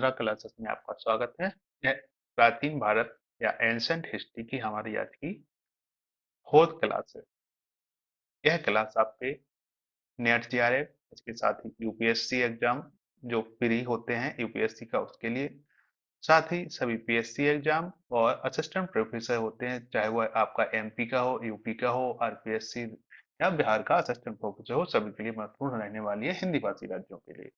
15 classes में आपका स्वागत है। यह प्राचीन भारत या एंशंट हिस्ट्री की हमारी आज की 4th क्लास है। यह क्लास आपके नेट जीआरएफ, इसके साथ ही यूपीएससी एग्जाम जो प्री होते हैं यूपीएससी का, उसके लिए, साथ ही सभी पीएससी एग्जाम और असिस्टेंट प्रोफेसर होते हैं, चाहे वह आपका एमपी का हो, यूपी का हो, आरपीएससी या बिहार का असिस्टेंट प्रोफेसर हो, सभी के लिए महत्वपूर्ण रहने वाली है हिंदी भाषी राज्यों के लिए।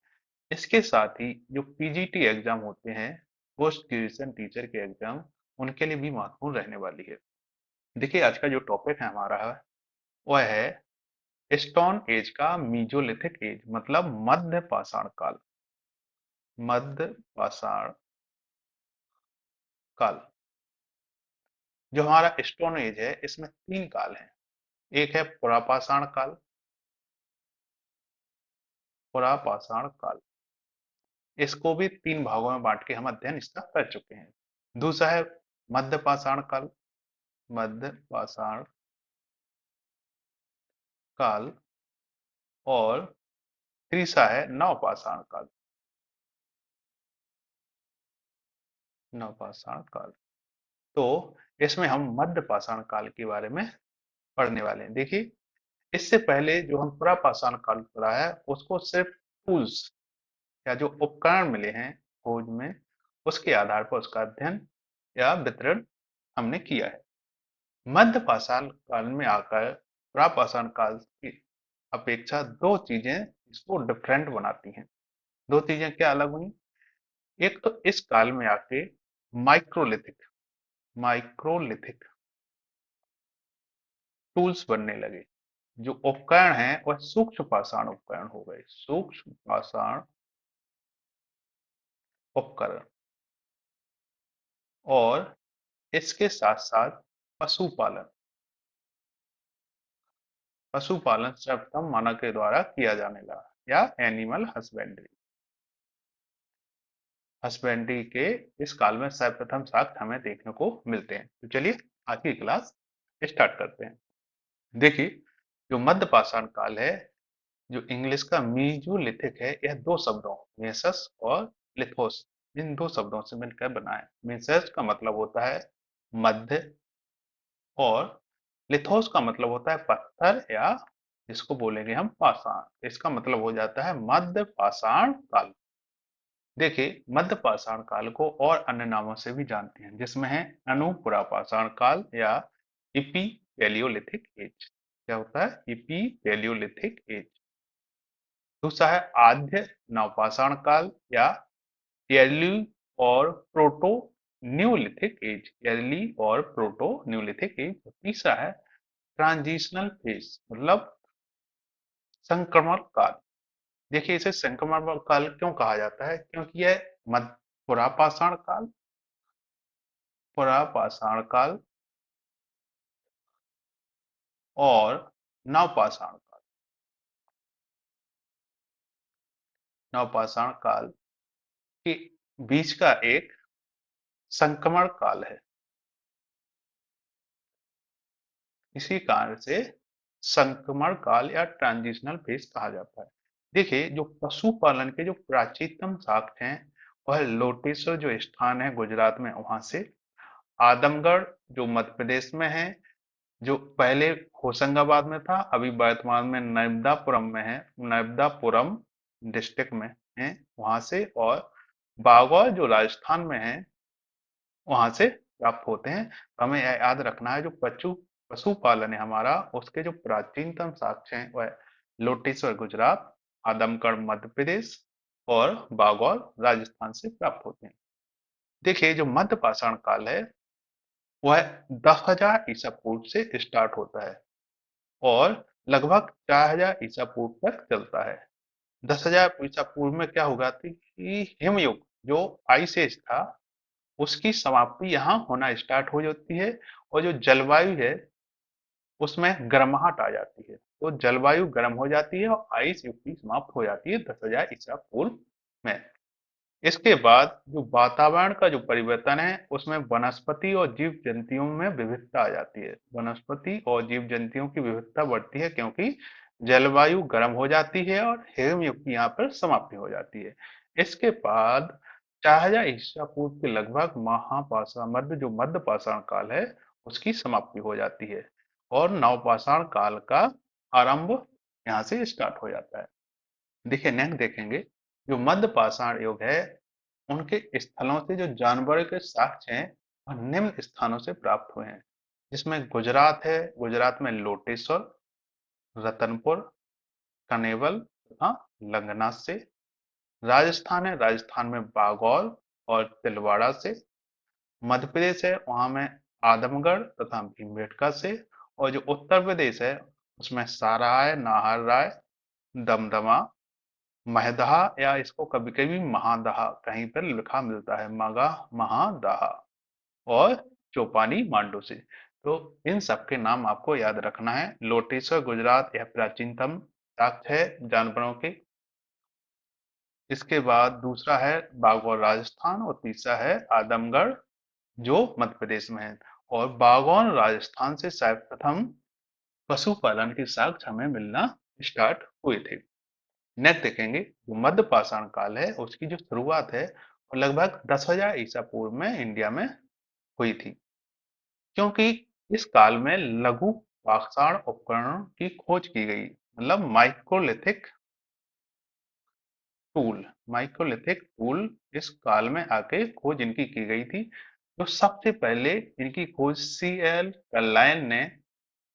इसके साथ ही जो पीजीटी एग्जाम होते हैं, पोस्ट ग्रेजुएशन टीचर के एग्जाम, उनके लिए भी महत्वपूर्ण रहने वाली है। देखिए, आज का जो टॉपिक है हमारा वह है स्टोन एज का मीजोलिथिक एज, मतलब मध्य पाषाण काल। मध्य पाषाण काल जो हमारा स्टोन एज है, इसमें 3 काल हैं। एक है पुरापाषाण काल। पुरापाषाण काल इसको भी 3 भागों में बांट के हम अध्ययन इसका कर चुके हैं। दूसरा है मध्य पाषाण काल। मध्य पाषाण काल और तीसरा है नवपाषाण काल। नवपाषाण काल। तो इसमें हम मध्य पाषाण काल के बारे में पढ़ने वाले हैं। देखिए, इससे पहले जो हम पुरापाषाण काल पढ़ा है, उसको सिर्फ टूल्स या जो उपकरण मिले हैं खोज में, उसके आधार पर उसका अध्ययन या वितरण हमने किया है। मध्य पाषाण काल में आकर पुरापाषाण काल की अपेक्षा 2 चीजें इसको डिफरेंट बनाती हैं। 2 चीजें क्या अलग हुई? एक तो इस काल में आके माइक्रोलिथिक माइक्रोलिथिक टूल्स बनने लगे। जो उपकरण हैं वह सूक्ष्म पाषाण उपकरण हो गए। सूक्ष्म पाषाण उपकरण। और इसके साथ साथ पशुपालन। पशुपालन सर्वप्रथम मानव के द्वारा किया जाने लगा, या एनिमल हस्बेंड्री। हस्बेंड्री के इस काल में सर्वप्रथम साक्ष्य हमें देखने को मिलते हैं। तो चलिए आज की क्लास स्टार्ट करते हैं। देखिए, जो मध्य पाषाण काल है, जो इंग्लिश का मीजोलिथिक है, यह 2 शब्दों मेसस और लिथोस, इन 2 शब्दों से मिलकर बना है। मेसस का मतलब होता है मध्य, और लिथोस का मतलब होता है पत्थर, या जिसको बोलेंगे हम पाषाण। इसका मतलब हो जाता है मध्य पाषाण काल। देखिए, मध्य पाषाण काल को और अन्य नामों से भी जानते हैं, जिसमें है अनुपुरा पाषाण काल या इपी पैलियोलिथिक एज। क्या होता है? Epipalaeolithic age. दूसरा है आद्य नवपाषाण काल या अर्ली और प्रोटो न्यूलिथिक एज। अर्ली और प्रोटो न्यूलिथिक एज। तीसरा है ट्रांजिशनल फेज, मतलब संक्रमण काल। देखिए, इसे संक्रमण काल क्यों कहा जाता है? क्योंकि यह मध्य पुरापाषाण काल, पुरापाषाण काल और नवपाषाण काल, नवपाषाण काल के बीच का एक संक्रमण काल है। इसी कारण से संक्रमण काल या ट्रांजिशनल फेज कहा जाता है। देखिए, जो पशुपालन के जो प्राचीनतम साक्ष्य हैं, वह लोटेश्वर जो स्थान है गुजरात में, वहां से आदमगढ़ जो मध्य प्रदेश में है, जो पहले होशंगाबाद में था, अभी वर्तमान में नर्मदापुरम में है, नर्मदापुरम डिस्ट्रिक्ट में है, वहां से, और बागौर जो राजस्थान में है, वहां से प्राप्त होते हैं। तो हमें यह याद रखना है, जो पशुपालन है हमारा, उसके जो प्राचीनतम साक्ष्य हैं वह लोटेश्वर गुजरात, आदमगढ़ मध्य प्रदेश और बागौर राजस्थान से प्राप्त होते हैं। देखिए, जो मध्य पाषाण काल है वह 10,000 ईसा पूर्व से स्टार्ट होता है और लगभग 4,000 ईसा पूर्व तक चलता है। 10,000 ईसा पूर्व में क्या होगा थी कि हिमयुग जो आइस एज था, उसकी समाप्ति यहाँ होना स्टार्ट हो जाती है, और जो जलवायु है उसमें गर्माहट आ जाती है। तो जलवायु गर्म हो जाती है और आइस युग की समाप्त हो जाती है 10,000 ईसा पूर्व में। इसके बाद जो वातावरण का जो परिवर्तन है, उसमें वनस्पति और जीव जंतुओं में विविधता आ जाती है। वनस्पति और जीव जंतुओं की विविधता बढ़ती है, क्योंकि जलवायु गर्म हो जाती है और हिमयुग की यहाँ पर समाप्ति हो जाती है। इसके बाद 4000 ईसा पूर्व के लगभग महापाषाण मध्य जो मध्य पाषाण काल है उसकी समाप्ति हो जाती है और नवपाषाण काल का आरंभ यहाँ से स्टार्ट हो जाता है। देखिए नेक्स्ट देखेंगे जो मध्य पाषाण युग है उनके स्थलों से जो जानवरों के साक्ष्य हैं वह निम्न स्थानों से प्राप्त हुए हैं, जिसमें गुजरात है, गुजरात में लोटेश्वर, रतनपुर, कनेवल तथा लंगनाथ से। राजस्थान है, राजस्थान में बागौर और तिलवाड़ा से। मध्य प्रदेश है, वहां में आदमगढ़ तथा भीमबेटका से। और जो उत्तर प्रदेश है उसमें साराय, नाहरराय, दमदमा, महदहा या इसको कभी कभी महादहा कहीं पर लिखा मिलता है, मगा महादहा और चौपानी मांडू से। तो इन सब के नाम आपको याद रखना है। लोटेश्वर गुजरात यह प्राचीनतम साक्ष्य है जानवरों के। इसके बाद दूसरा है बागौर राजस्थान और तीसरा है आदमगढ़ जो मध्य प्रदेश में है। और बागौर राजस्थान से सर्वप्रथम पशुपालन के साक्ष्य हमें मिलना स्टार्ट हुए थे। नेक्स्ट देखेंगे जो मध्य पाषाण काल है उसकी जो शुरुआत है वो लगभग 10,000 ईसा पूर्व में इंडिया में हुई थी, क्योंकि इस काल में लघु पाषाण उपकरणों की खोज की गई, मतलब माइक्रोलिथिक टूल। माइक्रोलिथिक टूल इस काल में आके खोज इनकी की गई थी। तो सबसे पहले इनकी खोज CL कर्लाइन ने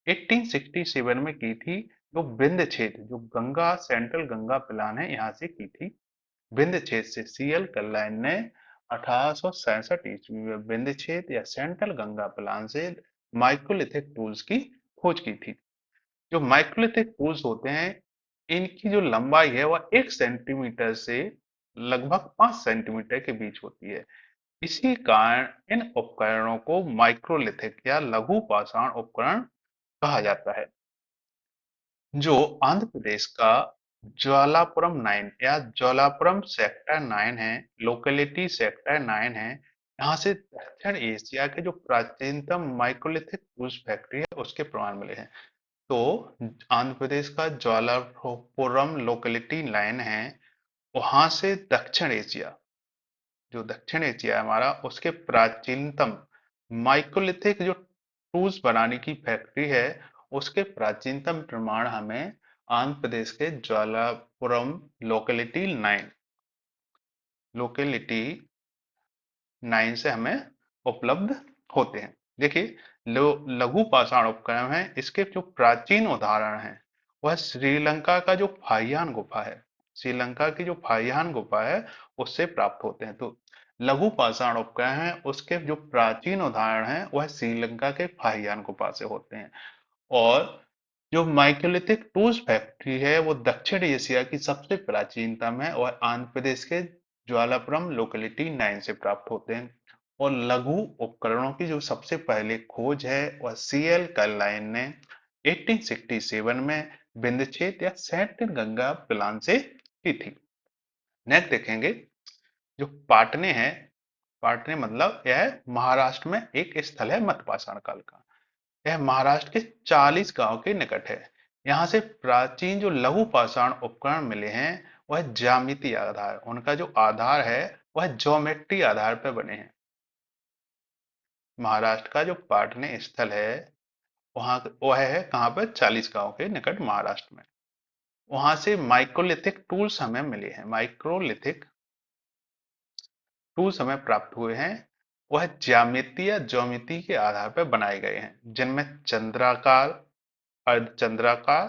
1867 में की थी, जो विंध्य क्षेत्र जो गंगा सेंट्रल गंगा प्लान है यहाँ से की थी। विंध्य क्षेत्र से CL कर्लाइन ने 1867 ईस्वी में विंध्य क्षेत्र या सेंट्रल गंगा प्लान से माइक्रोलिथिक टूल्स की खोज की थी। जो माइक्रोलिथिक टूल्स होते हैं इनकी जो लंबाई है वह 1 सेंटीमीटर से लगभग 5 सेंटीमीटर के बीच होती है। इसी कारण इन उपकरणों को माइक्रोलिथिक या लघु पाषाण उपकरण कहा जाता है। जो आंध्र प्रदेश का ज्वालापुरम 9 या ज्वालापुरम सेक्टर 9 है, लोकेलिटी सेक्टर 9 है, यहाँ से दक्षिण एशिया के जो प्राचीनतम माइक्रोलिथिक टूल्स फैक्ट्री है उसके प्रमाण मिले हैं। तो आंध्र प्रदेश का ज्वालापुरम लोकेलिटी लाइन है, वहां से दक्षिण एशिया जो दक्षिण एशिया है हमारा उसके प्राचीनतम माइक्रोलिथिक जो टूल्स बनाने की फैक्ट्री है उसके प्राचीनतम प्रमाण हमें आंध्र प्रदेश के ज्वालापुरम लोकेलिटी 9 से हमें उपलब्ध होते हैं। देखिए लघु पाषाण उपकरण है, इसके जो प्राचीन उदाहरण हैं वह श्रीलंका का जो फाहियान गुफा है, श्रीलंका की जो फाहियान गुफा है उससे प्राप्त होते हैं। तो लघु पाषाण उपकरण है उसके जो प्राचीन उदाहरण हैं वह श्रीलंका के फाहियान गुफा से होते हैं। और जो माइक्रोलिथिक टूल्स फैक्ट्री है वो दक्षिण एशिया की सबसे प्राचीनतम है और आंध्र प्रदेश के ज्वालापुरम लोकेलिटी 9 से प्राप्त होते हैं। और लघु उपकरणों की जो सबसे पहले खोज है वह CL कर्लाइन ने 1867 में विंध्यक्षेत्र या सेंट्रल गंगा प्लान से की थी। नेक्स्ट देखेंगे जो पाटने है, पाटने मतलब यह महाराष्ट्र में एक स्थल है मध्य पाषाण काल का। यह महाराष्ट्र के 40 गांव के निकट है। यहाँ से प्राचीन जो लघु पाषाण उपकरण मिले हैं वह ज्यामितीय आधार, उनका जो आधार है वह ज्योमेट्री आधार पर बने हैं। महाराष्ट्र का जो पाटने स्थल है वहां वह है कहाँ पर, 40 गांव के निकट महाराष्ट्र में। वहां से माइक्रोलिथिक टूल्स हमें मिले हैं, माइक्रोलिथिक टूल्स हमें प्राप्त हुए हैं। वह ज्यामितीय ज्योमिति के आधार पर बनाए गए हैं, जिनमें चंद्राकार, अर्धचंद्राकार,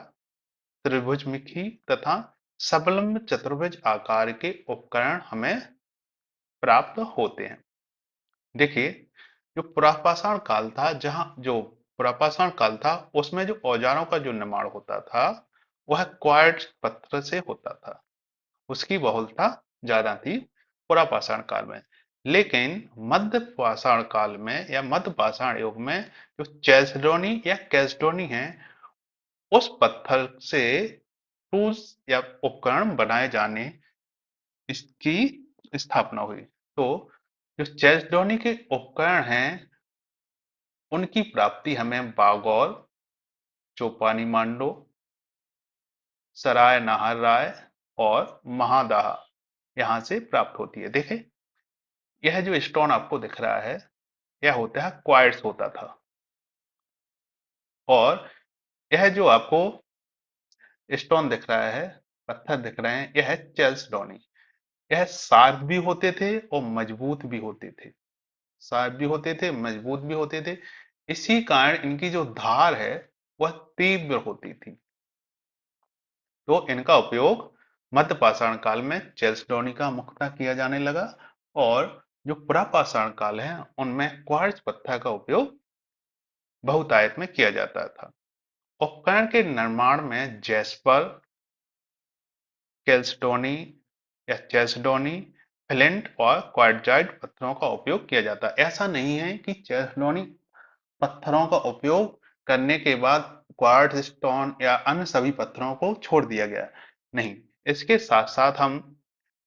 त्रिभुजमुखी तथा सबलंब चतुर्भुज आकार के उपकरण हमें प्राप्त होते हैं। देखिए जो पुरापाषाण काल था, जहां जो पुरापाषाण काल था उसमें जो औजारों का जो निर्माण होता था वह क्वार्ट्ज पत्थर से होता था, उसकी बहुलता ज्यादा थी पुरापाषाण काल में। लेकिन मध्य पाषाण काल में या मध्य पाषाण युग में जो चेल्सडोनी या कैल्सडोनी है उस पत्थर से टूल्स या उपकरण बनाए जाने इसकी स्थापना हुई। तो जो चेल्सडोनी के उपकरण हैं उनकी प्राप्ति हमें बागौर, चौपानी मांडो, सराय नाहर राय और महादाहा यहाँ से प्राप्त होती है। देखें यह जो स्टोन आपको दिख रहा है यह होता है क्वार्ट्ज होता था। और यह जो आपको स्टोन दिख रहा है, पत्थर दिख रहे हैं, यह है चेल्सडोनी। यह शार्प भी होते थे और मजबूत भी होते थे। शार्प भी होते थे, मजबूत भी होते थे। इसी कारण इनकी जो धार है वह तीव्र होती थी। तो इनका उपयोग मध्य पाषाण काल में चेल्सडोनी का मुख्यतः किया जाने लगा। और जो पुरापाषाण काल है उनमें क्वार्ट्ज पत्थर का उपयोग बहुतायत में किया जाता था। उपकरण के निर्माण में जैस्पर, कैल्सडोनी या चेल्सडोनी, फ्लिंट और क्वार्टजाइट पत्थरों का उपयोग किया जाता है। ऐसा नहीं है कि चेल्सडोनी पत्थरों का उपयोग करने के बाद क्वार्ट्ज स्टोन या अन्य सभी पत्थरों को छोड़ दिया गया, नहीं। इसके साथ साथ हम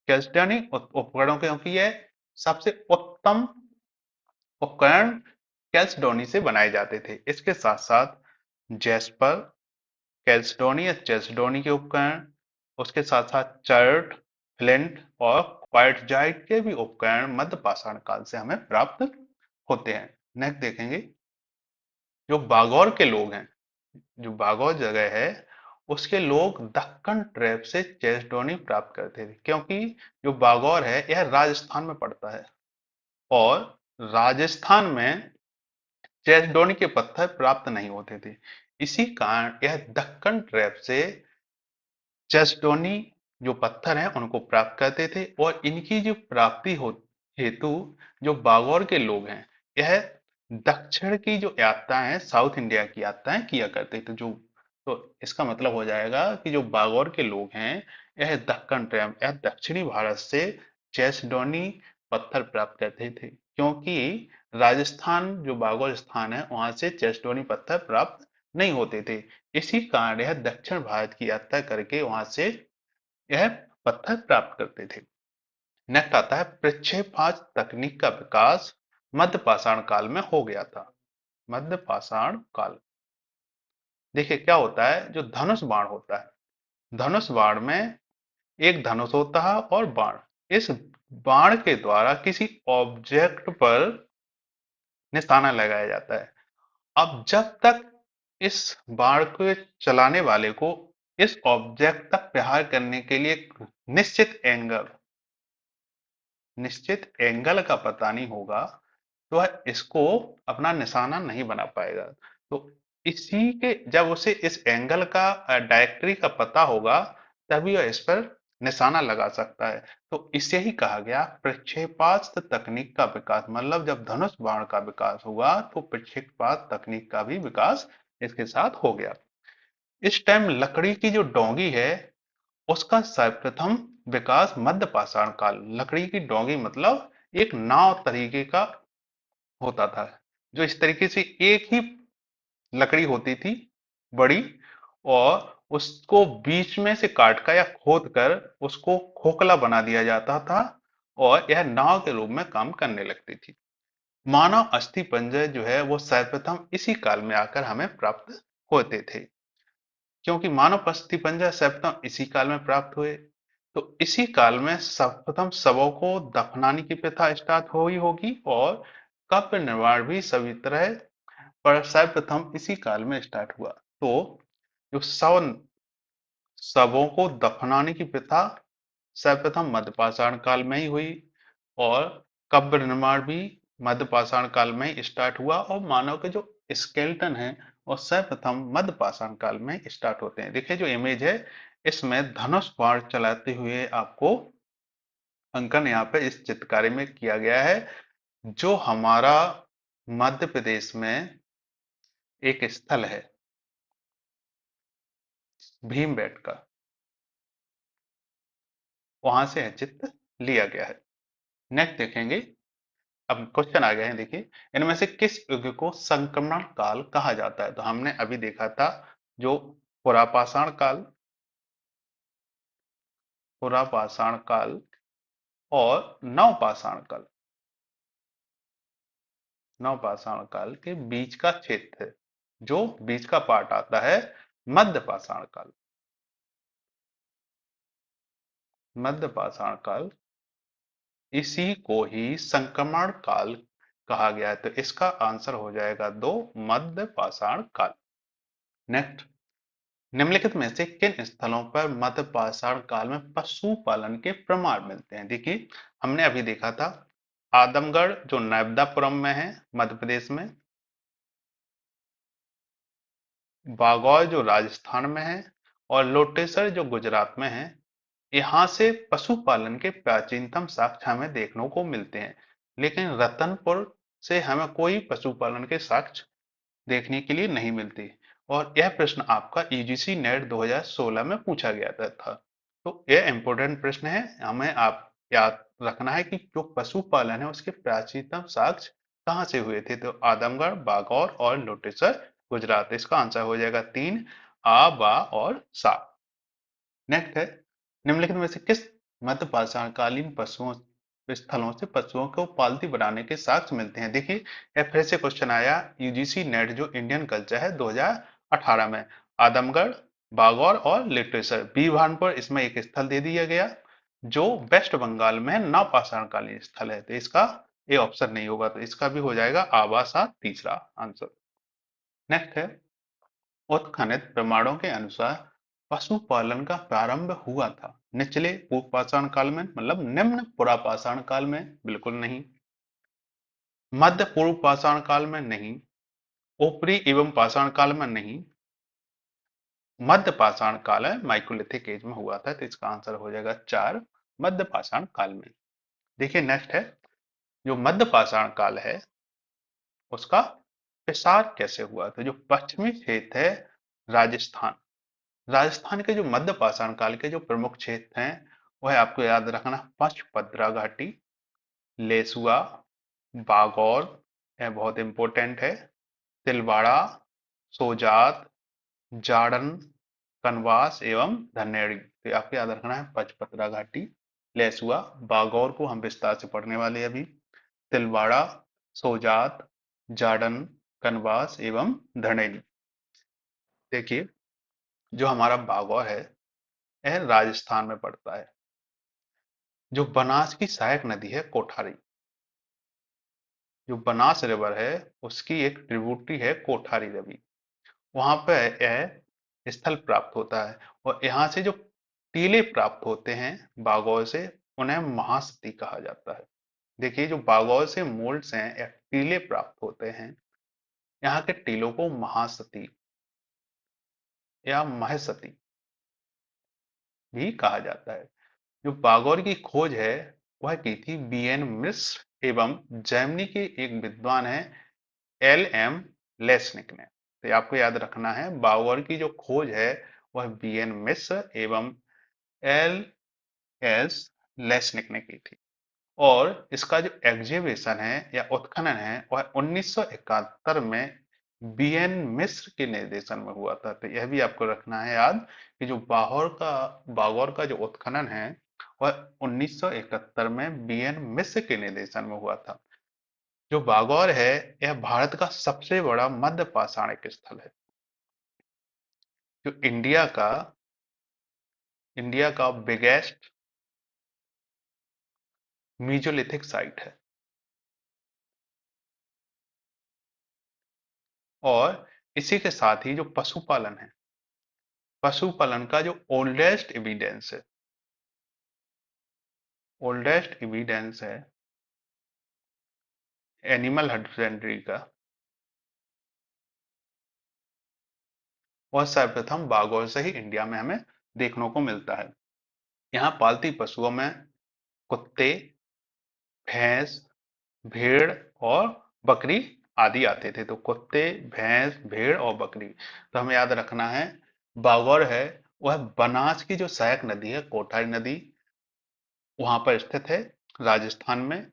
कैल्सडोनी उपकरणों के, क्योंकि यह सबसे उत्तम उपकरण कैल्सडोनी से बनाए जाते थे, इसके साथ साथ जैस्पर, कैल्सडोनी या चेल्सडोनी के उपकरण, उसके साथ साथ चर्ट, फ्लिंट और क्वार्टजाइट के भी उपकरण मध्य पाषाण काल से हमें प्राप्त होते हैं। नेक्स्ट देखेंगे, जो बागौर के लोग हैं, जो बागौर जगह है उसके लोग दक्कन ट्रैप से चेल्सडोनी प्राप्त करते थे, क्योंकि जो बागौर है यह राजस्थान में पड़ता है। और राजस्थान में चेल्सडोनी के पत्थर प्राप्त नहीं होते थे। इसी कारण यह दक्कन ट्रैप से चेस्टोनी जो पत्थर हैं उनको प्राप्त करते थे। और इनकी जो प्राप्ति हो हेतु जो बागौर के लोग हैं यह दक्षिण की जो यात्राएं हैं, साउथ इंडिया की यात्राएं किया करते थे। जो तो इसका मतलब हो जाएगा कि जो बागौर के लोग हैं यह दक्कन ट्रैप यह दक्षिणी भारत से चेस्टोनी पत्थर प्राप्त करते थे, क्योंकि राजस्थान जो बागौर स्थान है वहां से चेस्टोनी पत्थर प्राप्त नहीं होते थे। इसी कारण यह दक्षिण भारत की यात्रा करके वहां से यह पत्थर प्राप्त करते थे। नेक्स्ट आता है प्रक्षेपाज तकनीक का विकास मध्य पाषाण काल में हो गया था। मध्य पाषाण काल, देखिए क्या होता है, जो धनुष बाण होता है, धनुष बाण में एक धनुष होता है और बाण, इस बाण के द्वारा किसी ऑब्जेक्ट पर निशाना लगाया जाता है। अब जब तक इस बाण को चलाने वाले को इस ऑब्जेक्ट तक प्रहार करने के लिए एक निश्चित एंगल का पता नहीं होगा तो वह इसको अपना निशाना नहीं बना पाएगा। तो इसी के जब उसे इस एंगल का डायरेक्टरी का पता होगा तभी वह इस पर निशाना लगा सकता है। तो इसे ही कहा गया प्रक्षेपास्त्र तकनीक का विकास। मतलब जब धनुष बाण का विकास हुआ तो प्रक्षेपास्त्र तकनीक का भी विकास इसके साथ हो गया। इस टाइम लकड़ी की जो डोंगी है उसका सर्वप्रथम विकास मध्य पाषाण काल, लकड़ी की डोंगी मतलब एक नाव तरीके का होता था, जो इस तरीके से एक ही लकड़ी होती थी बड़ी, और उसको बीच में से काट कर या खोद कर उसको खोखला बना दिया जाता था और यह नाव के रूप में काम करने लगती थी। मानव अस्थि पंजर जो है वो सर्वप्रथम इसी काल में आकर हमें प्राप्त होते थे, क्योंकि मानव अस्थि पंजर सर्वप्रथम इसी काल में प्राप्त हुए। तो इसी काल में सर्वप्रथम शवों को दफनाने की प्रथा स्टार्ट हुई होगी और कब्र निर्माण भी सभी तरह पर सर्वप्रथम इसी काल में स्टार्ट हुआ। तो जो शवों को दफनाने की प्रथा सर्वप्रथम मध्यपाषाण काल में ही हुई और कब्र निर्माण भी मध्यपाषाण काल में ही स्टार्ट हुआ। और मानव के जो स्केलेटन है वो सर्वप्रथम मध्यपाषाण काल में स्टार्ट होते हैं। देखिए जो इमेज है इसमें धनुष बाण चलाते हुए आपको अंकन यहाँ पे इस चित्रकारी में किया गया है, जो हमारा मध्य प्रदेश में एक स्थल है भीमबेटका, वहां से यह चित्र लिया गया है। नेक्स्ट देखेंगे, अब क्वेश्चन आ गए हैं। देखिए इनमें से किस युग को संक्रमण काल कहा जाता है। तो हमने अभी देखा था जो पुरापाषाण काल, पुरापाषाण काल और नवपाषाण काल, नवपाषाण काल के बीच का क्षेत्र, जो बीच का पार्ट आता है मध्यपाषाण काल। मध्यपाषाण काल इसी को ही संक्रमण काल कहा गया है। तो इसका आंसर हो जाएगा 2, मध्य पाषाण काल। नेक्स्ट, निम्नलिखित में से किन स्थलों पर मध्य पाषाण काल में पशुपालन के प्रमाण मिलते हैं? देखिए, हमने अभी देखा था आदमगढ़ जो नर्मदापुरम में है मध्य प्रदेश में, बागौर जो राजस्थान में है, और लोटेसर जो गुजरात में है। यहाँ से पशुपालन के प्राचीनतम साक्ष्य हमें देखने को मिलते हैं, लेकिन रतनपुर से हमें कोई पशुपालन के साक्ष्य देखने के लिए नहीं मिलती। और यह प्रश्न आपका यूजीसी नेट 2016 में पूछा गया था। तो यह इंपॉर्टेंट प्रश्न है, हमें आप याद रखना है कि जो पशुपालन है उसके प्राचीनतम साक्ष्य कहाँ से हुए थे। तो आदमगढ़, बागौर और लोटेसर गुजरात। इसका आंसर हो जाएगा 3, आ, बा और सा। नेक्स्ट है, निम्नलिखित में से किस मध्य पाषाणकालीन पशुओं स्थलों से पशुओं को पालतू बनाने के साक्ष्य मिलते हैं? देखिए, यह फिर से क्वेश्चन आया यूजीसी नेट जो इंडियन कल्चर है 2018 में। आदमगढ़, बागौर और लिटरेचर, बी भानपुर इसमें एक स्थल दे दिया गया जो वेस्ट बंगाल में नवपाषाणकालीन स्थल है। तो इसका ये ऑप्शन नहीं होगा, तो इसका भी हो जाएगा आवासा, तीसरा आंसर। नेक्स्ट है, उत्खनन प्रमाणों के अनुसार पशुपालन का प्रारंभ हुआ था निचले पूर्व पाषाण काल में, मतलब निम्न पुरापाषाण काल में, बिल्कुल नहीं। मध्य पूर्व पाषाण काल में नहीं। ऊपरी एवं पाषाण काल में नहीं। मध्य पाषाण काल है, माइक्रोलिथिक एज में हुआ था। तो इसका आंसर हो जाएगा 4, मध्य पाषाण काल में। देखिए, नेक्स्ट है, जो मध्य पाषाण काल है उसका प्रसार कैसे हुआ? तो जो पश्चिमी क्षेत्र है राजस्थान, राजस्थान के जो मध्य पाषाण काल के जो प्रमुख क्षेत्र हैं वह आपको याद रखना, पचपदरा घाटी, लेसुआ, बागौर, यह बहुत इंपॉर्टेंट है, तिलवाड़ा, सोजात, जाड़न, कनवास एवं धनेड़ी। तो आपको याद रखना है पचपदरा घाटी, लेसुआ, बागौर को हम विस्तार से पढ़ने वाले हैं अभी, तिलवाड़ा, सोजात, जाड़न, कनवास एवं धनेड़ी। देखिए, जो हमारा बागौर है यह राजस्थान में पड़ता है। जो बनास की सहायक नदी है कोठारी, जो बनास रिवर है उसकी एक ट्रिब्यूटरी है कोठारी नदी, वहां पे यह स्थल प्राप्त होता है। और यहाँ से जो टीले प्राप्त होते हैं बागौर से, उन्हें महासती कहा जाता है। देखिए, जो बागौर से मोल्ड्स हैं या टीले प्राप्त होते हैं, यहाँ के टीलों को महासती या महसती भी कहा जाता है। जो बागौर की खोज है वह की थी बीएन मिश्र एवं जर्मनी के एक विद्वान है एल.एम. लेस्निक ने। तो आपको याद रखना है बागौर की जो खोज है वह बीएन मिश्र एवं एल.एस. लेस्निक ने की थी। और इसका जो एग्जीबिशन है या उत्खनन है वह 1971 में बीएन मिश्र के निर्देशन में हुआ था। तो यह भी आपको रखना है याद कि जो बागौर का जो उत्खनन है वह 1971 में बीएन मिश्र के निर्देशन में हुआ था। जो बागौर है यह भारत का सबसे बड़ा मध्य पाषाणिक स्थल है, जो इंडिया का बिगेस्ट मीजोलिथिक साइट है। और इसी के साथ ही जो पशुपालन है, पशुपालन का जो ओल्डेस्ट एविडेंस है एनिमल हस्बेंड्री का, वह सर्वप्रथम बागौर से ही इंडिया में हमें देखने को मिलता है। यहाँ पालतू पशुओं में कुत्ते, भैंस, भेड़ और बकरी आदि आते थे। तो कुत्ते, भैंस, भेड़ और बकरी। तो हमें याद रखना है बागौर है वह बनास की जो सहायक नदी है कोठारी नदी, वहां पर स्थित है राजस्थान में।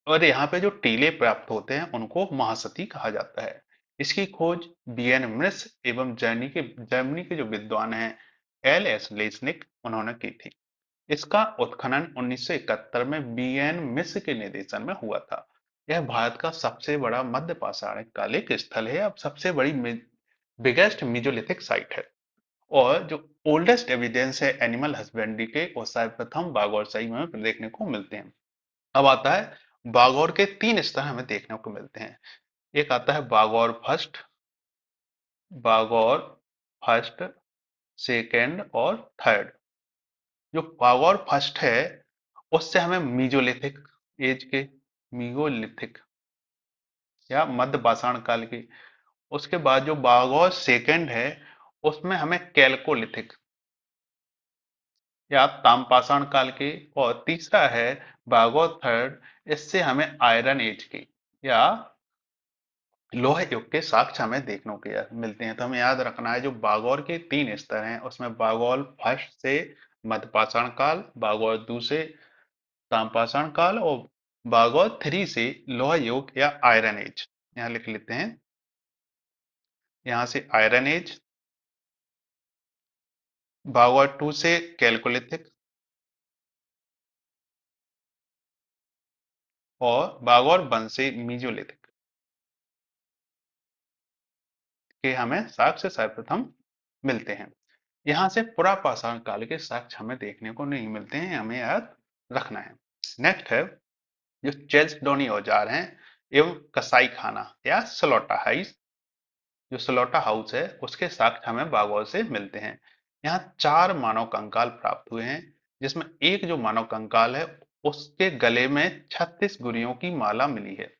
और यहाँ पे जो टीले प्राप्त होते हैं उनको महासती कहा जाता है। इसकी खोज बीएन मिश्र एवं जर्मनी के जो विद्वान हैं एल.एस. लेस्निक, उन्होंने की थी। इसका उत्खनन 1971 में बीएन मिश्र के निर्देशन में हुआ था। यह भारत का सबसे बड़ा मध्य पाषाणिक कालिक स्थल है, अब सबसे बड़ी बिगेस्ट मीजोलिथिक साइट है। और जो ओल्डेस्ट एविडेंस है एनिमल हस्बेंड्री के, वो सर्वप्रथम बागौर सही में देखने को मिलते हैं। अब आता है बागौर के 3 स्तर हमें देखने को मिलते हैं। एक आता है बागौर फर्स्ट, सेकेंड और थर्ड। जो बागौर फर्स्ट है उससे हमें मीजोलिथिक एज के, मीगोलिथिक या मध्य पाषाण काल की। उसके बाद जो बागौर सेकेंड है उसमें हमें कैल्कोलिथिक या ताम्रपाषाण काल की। और तीसरा है बागौर थर्ड, इससे हमें आयरन एज की या लोहे युग के साक्ष्य हमें देखने को मिलते हैं। तो हमें याद रखना है जो बागौर के 3 स्तर हैं उसमें बागौर फर्स्ट से मध्यपाषाण काल, बागौर 2 से ताम्रपाषाण काल और बागौर 3 से लोहा युग या आयरन एज। यहाँ लिख लेते हैं, यहाँ से आयरन एज, बागौर 2 से कैलकोलिथिक और बागौर 1 से मीजोलिथिक के हमें साक्ष्य सर्वप्रथम मिलते हैं। यहाँ से पुरापाषाण काल के साक्ष्य हमें देखने को नहीं मिलते हैं, हमें याद रखना है। नेक्स्ट है जो चेल्सडोनी औजार हैं एवं कसाई खाना या स्लॉटर हाउस, जो स्लॉटर हाउस है उसके साक्ष्य हमें बागौर से मिलते हैं। यहाँ 4 मानव कंकाल प्राप्त हुए हैं, जिसमें एक जो मानव कंकाल है उसके गले में 36 गुरियों की माला मिली है।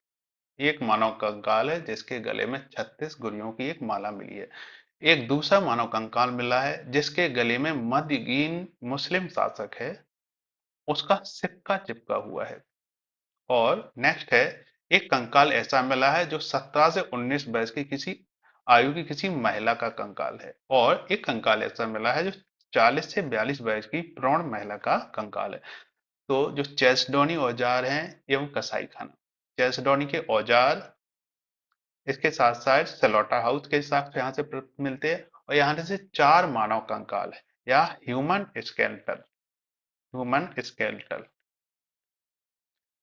एक मानव कंकाल है जिसके गले में 36 गुरियों की एक माला मिली है। एक दूसरा मानव कंकाल मिला है जिसके गले में मध्ययुगीन मुस्लिम शासक है उसका सिक्का चिपका हुआ है। और नेक्स्ट है एक कंकाल ऐसा मिला है जो 17 से 19 वर्ष की किसी आयु की किसी महिला का कंकाल है। और एक कंकाल ऐसा मिला है जो 40 से 42 वर्ष की प्रौढ़ महिला का कंकाल है। तो जो चेल्सडोनी औजार हैं एवं कसाई खाना, चेल्सडोनी के औजार, इसके साथ साथ स्लॉटर हाउस के साथ यहाँ से मिलते हैं। और यहाँ से 4 मानव कंकाल है या ह्यूमन स्केलेटल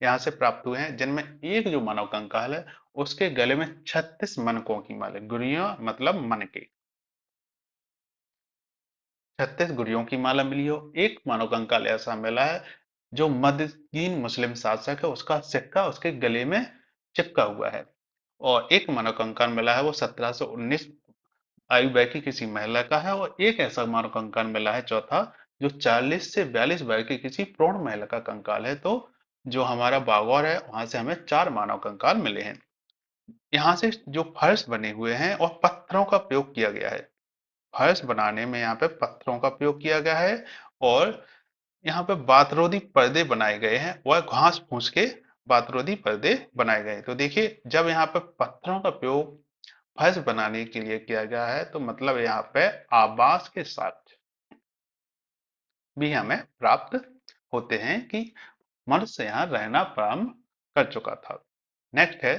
यहाँ से प्राप्त हुए हैं, जिनमें एक जो मानव कंकाल है उसके गले में 36 मनकों की माला, गुरियां मतलब मनके, 36 गुरियों की माला मिली हो। एक मानव कंकाल ऐसा मिला है जो मध्ययुगीन मुस्लिम शासक है उसका सिक्का उसके गले में चिपका हुआ है। और एक मानव कंकाल मिला है वो 17 से 19 आयु वर्ग की किसी महिला का है। और एक ऐसा मानव कंकाल मिला है चौथा जो 40 से 42 वर्ग की किसी प्रौढ़ महिला का कंकाल है। तो जो हमारा बागौर है वहां से हमें 4 मानव कंकाल मिले हैं। यहाँ से जो फर्श बने हुए हैं और पत्थरों का प्रयोग किया गया है, फर्श बनाने में यहाँ पे पत्थरों का प्रयोग किया गया है। और यहाँ पे बातरोधी पर्दे बनाए गए हैं वह घास फूस के बातरोधी पर्दे बनाए गए हैं। तो देखिए जब यहाँ पे पत्थरों का प्रयोग फर्श बनाने के लिए किया गया है तो मतलब यहाँ पे आवास के साथ भी हमें प्राप्त होते हैं कि मनुष्य यहाँ रहना प्रारंभ कर चुका था। नेक्स्ट है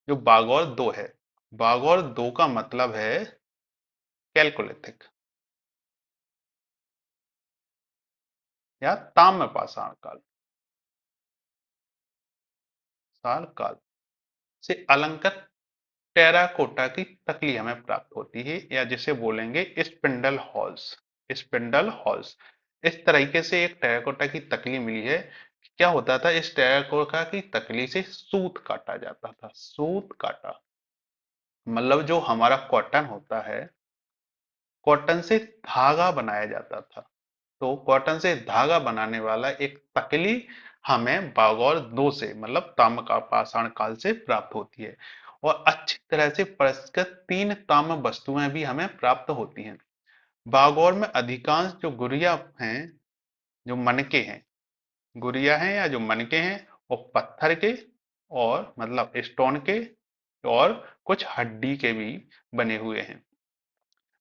जो बागौर 2 है। बागौर 2 का मतलब है कैलकोलिथिक या ताम्रपाषाण काल, साल काल से अलंकृत टेराकोटा की तकली हमें प्राप्त होती है या जिसे बोलेंगे स्पिंडल हॉल्स। इस तरीके से एक टेराकोटा की तकली मिली है। क्या होता था इस टेराकोटा की तकली से सूत काटा जाता था, सूत काटा मतलब जो हमारा कॉटन होता है, कॉटन से धागा बनाया जाता था। तो कॉटन से धागा बनाने वाला एक तकली हमें बागौर 2 से मतलब ताम्र का पाषाण काल से प्राप्त होती है। और अच्छी तरह से परिष्कृत 3 ताम्र वस्तुएं भी हमें प्राप्त होती हैं। बागौर में अधिकांश जो गुड़िया हैं, जो मनके हैं, गुड़िया हैं या जो मनके हैं वो पत्थर के और मतलब स्टोन के और कुछ हड्डी के भी बने हुए हैं।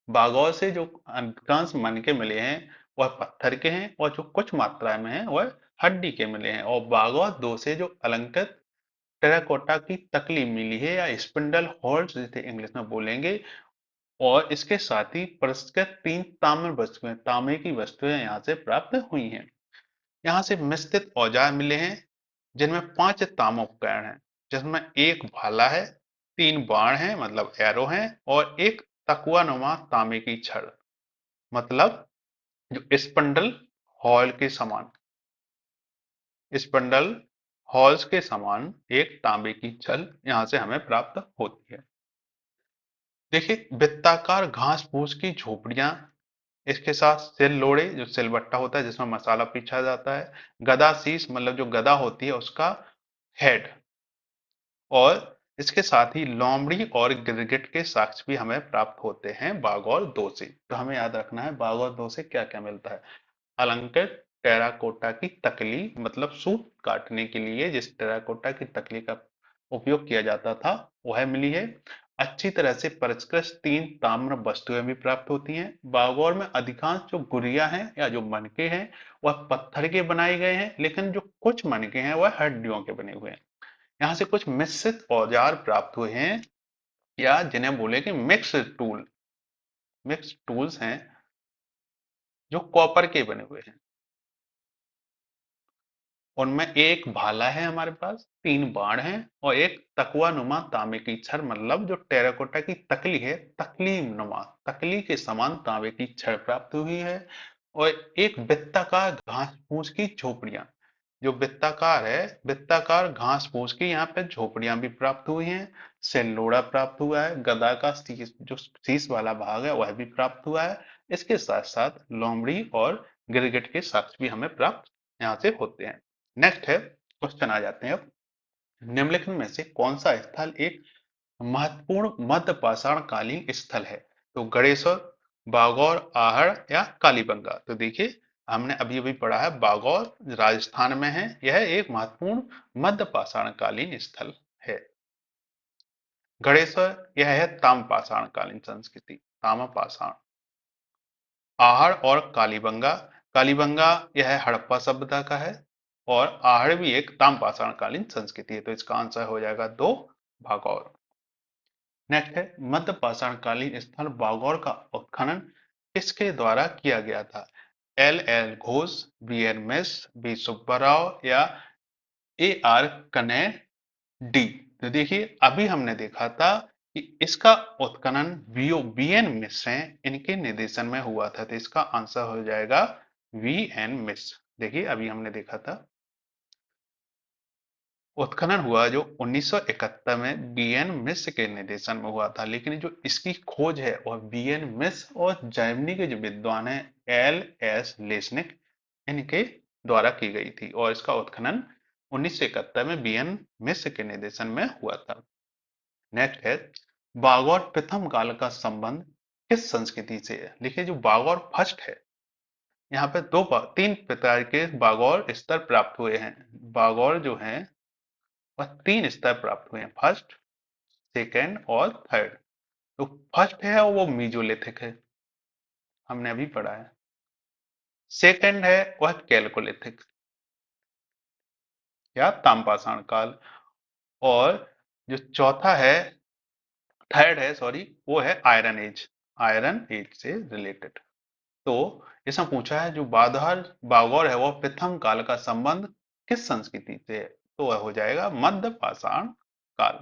बागौर से जो अधिकांश मनके मिले हैं वह पत्थर के हैं और जो कुछ मात्रा में है वह हड्डी के मिले हैं। और बागौर 2 से जो अलंकृत टेराकोटा की तकली मिली है या स्पिंडल होल्स जिसे इंग्लिश में बोलेंगे। और इसके साथ ही परिष्कृत 3 ताम्र वस्तुएं, तांबे की वस्तुएं यहाँ से प्राप्त हुई हैं। यहाँ से मिश्रित औजार मिले हैं जिनमें 5 तामोपकरण हैं, जिसमें एक भाला है, 3 बाण हैं मतलब एरो हैं और एक तकुआ नुमा तांबे की छड़। मतलब जो स्पंडल हॉल के समान, स्पंडल हॉल्स के समान एक तांबे की छल यहां से हमें प्राप्त होती है। देखिए वृत्ताकार घास फूस की झोपड़ियां, इसके साथ सिललोड़े जो सिलबट्टा होता है जिसमें मसाला पीसा जाता है, गदा शीश मतलब जो गदा होती है उसका हेड, और इसके साथ ही लोमड़ी और गिरगिट के साक्ष्य भी हमें प्राप्त होते हैं बागौर 2 से। तो हमें याद रखना है बागौर 2 से क्या क्या मिलता है। अलंकृत टेराकोटा की तकली, मतलब सूत काटने के लिए जिस टेराकोटा की तकली का उपयोग किया जाता था वह मिली है। अच्छी तरह से परिष्कृत 3 ताम्र वस्तुएं भी प्राप्त होती हैं। बागौर में अधिकांश जो गुड़िया हैं या जो मनके हैं वह पत्थर के बनाए गए हैं, लेकिन जो कुछ मनके हैं वह हड्डियों के बने हुए हैं। यहाँ से कुछ मिश्रित औजार प्राप्त हुए हैं, या जिन्हें बोले कि मिक्स टूल्स हैं जो कॉपर के बने हुए हैं। उनमें एक भाला है हमारे पास, 3 बाण हैं और एक तकुआ नुमा तांबे की छड़, मतलब जो टेराकोटा की तकली है, तकली नुमा, तकली के समान तांबे की छड़ प्राप्त हुई है। और एक वृत्ताकार घास फूस की झोपड़ियां, जो वृत्ताकार है, वृत्ताकार घास फूस की यहाँ पे झोपड़ियां भी प्राप्त हुई हैं। सेल्लोड़ा प्राप्त हुआ है, गदा का शीश जो शीश वाला भाग है वह भी प्राप्त हुआ है। इसके साथ साथ लोमड़ी और गिरगिट के साक्ष्य भी हमें प्राप्त यहाँ से होते हैं। नेक्स्ट है, क्वेश्चन आ जाते हैं अब। निम्नलिखित में से कौन सा स्थल एक महत्वपूर्ण मध्य पाषाण कालीन स्थल है? तो गणेश्वर, बागौर, आहड़ या कालीबंगा। तो देखिए हमने अभी अभी पढ़ा है बागौर राजस्थान में है, यह एक महत्वपूर्ण मध्य पाषाण कालीन स्थल है। गणेश्वर यह है ताम्रपाषाण कालीन संस्कृति, ताम्रपाषाण। आहड़ और कालीबंगा, कालीबंगा यह हड़प्पा सभ्यता का है, और आहड़ भी एक ताम्रपाषाण कालीन संस्कृति है। तो इसका आंसर हो जाएगा 2, भागौर। नेक्स्ट है, मध्य पाषाण कालीन स्थल बागौर का उत्खनन किसके द्वारा किया गया था? L L Ghosh, B N मिस, बी सुब्बाराव या ए आर कने डी। तो देखिए अभी हमने देखा था कि इसका उत्खनन बी एन मिस हैं, इनके निर्देशन में हुआ था। तो इसका आंसर हो जाएगा वी एन मिस। देखिए अभी हमने देखा था उत्खनन हुआ जो 1971 में बीएन मिस्र के निर्देशन में हुआ था, लेकिन जो इसकी खोज है वह बीएन मिस्र और जर्मनी के जो विद्वान हैं एल एस लेस्निक, इनके द्वारा की गई थी, और इसका उत्खनन 1971 में बीएन मिस्र के निर्देशन में हुआ था। नेक्स्ट है, बागौर प्रथम काल का संबंध किस संस्कृति से है? देखिए जो बागौर फर्स्ट है, यहाँ पे 3 प्रकार के बागौर स्तर प्राप्त हुए हैं। बागौर जो है वह 3 स्तर प्राप्त हुए हैं, फर्स्ट, सेकेंड और थर्ड। तो फर्स्ट है वो मीजोलिथिक है, हमने अभी पढ़ा है। सेकेंड है वह कैलकोलिथिक या ताम्रपाषाण काल, और जो चौथा है, थर्ड है सॉरी, वो है आयरन एज, आयरन एज से रिलेटेड। तो इसमें पूछा है जो बागौर है वो प्रथम काल का संबंध किस संस्कृति से है? तो वह हो जाएगा मध्य पाषाण काल।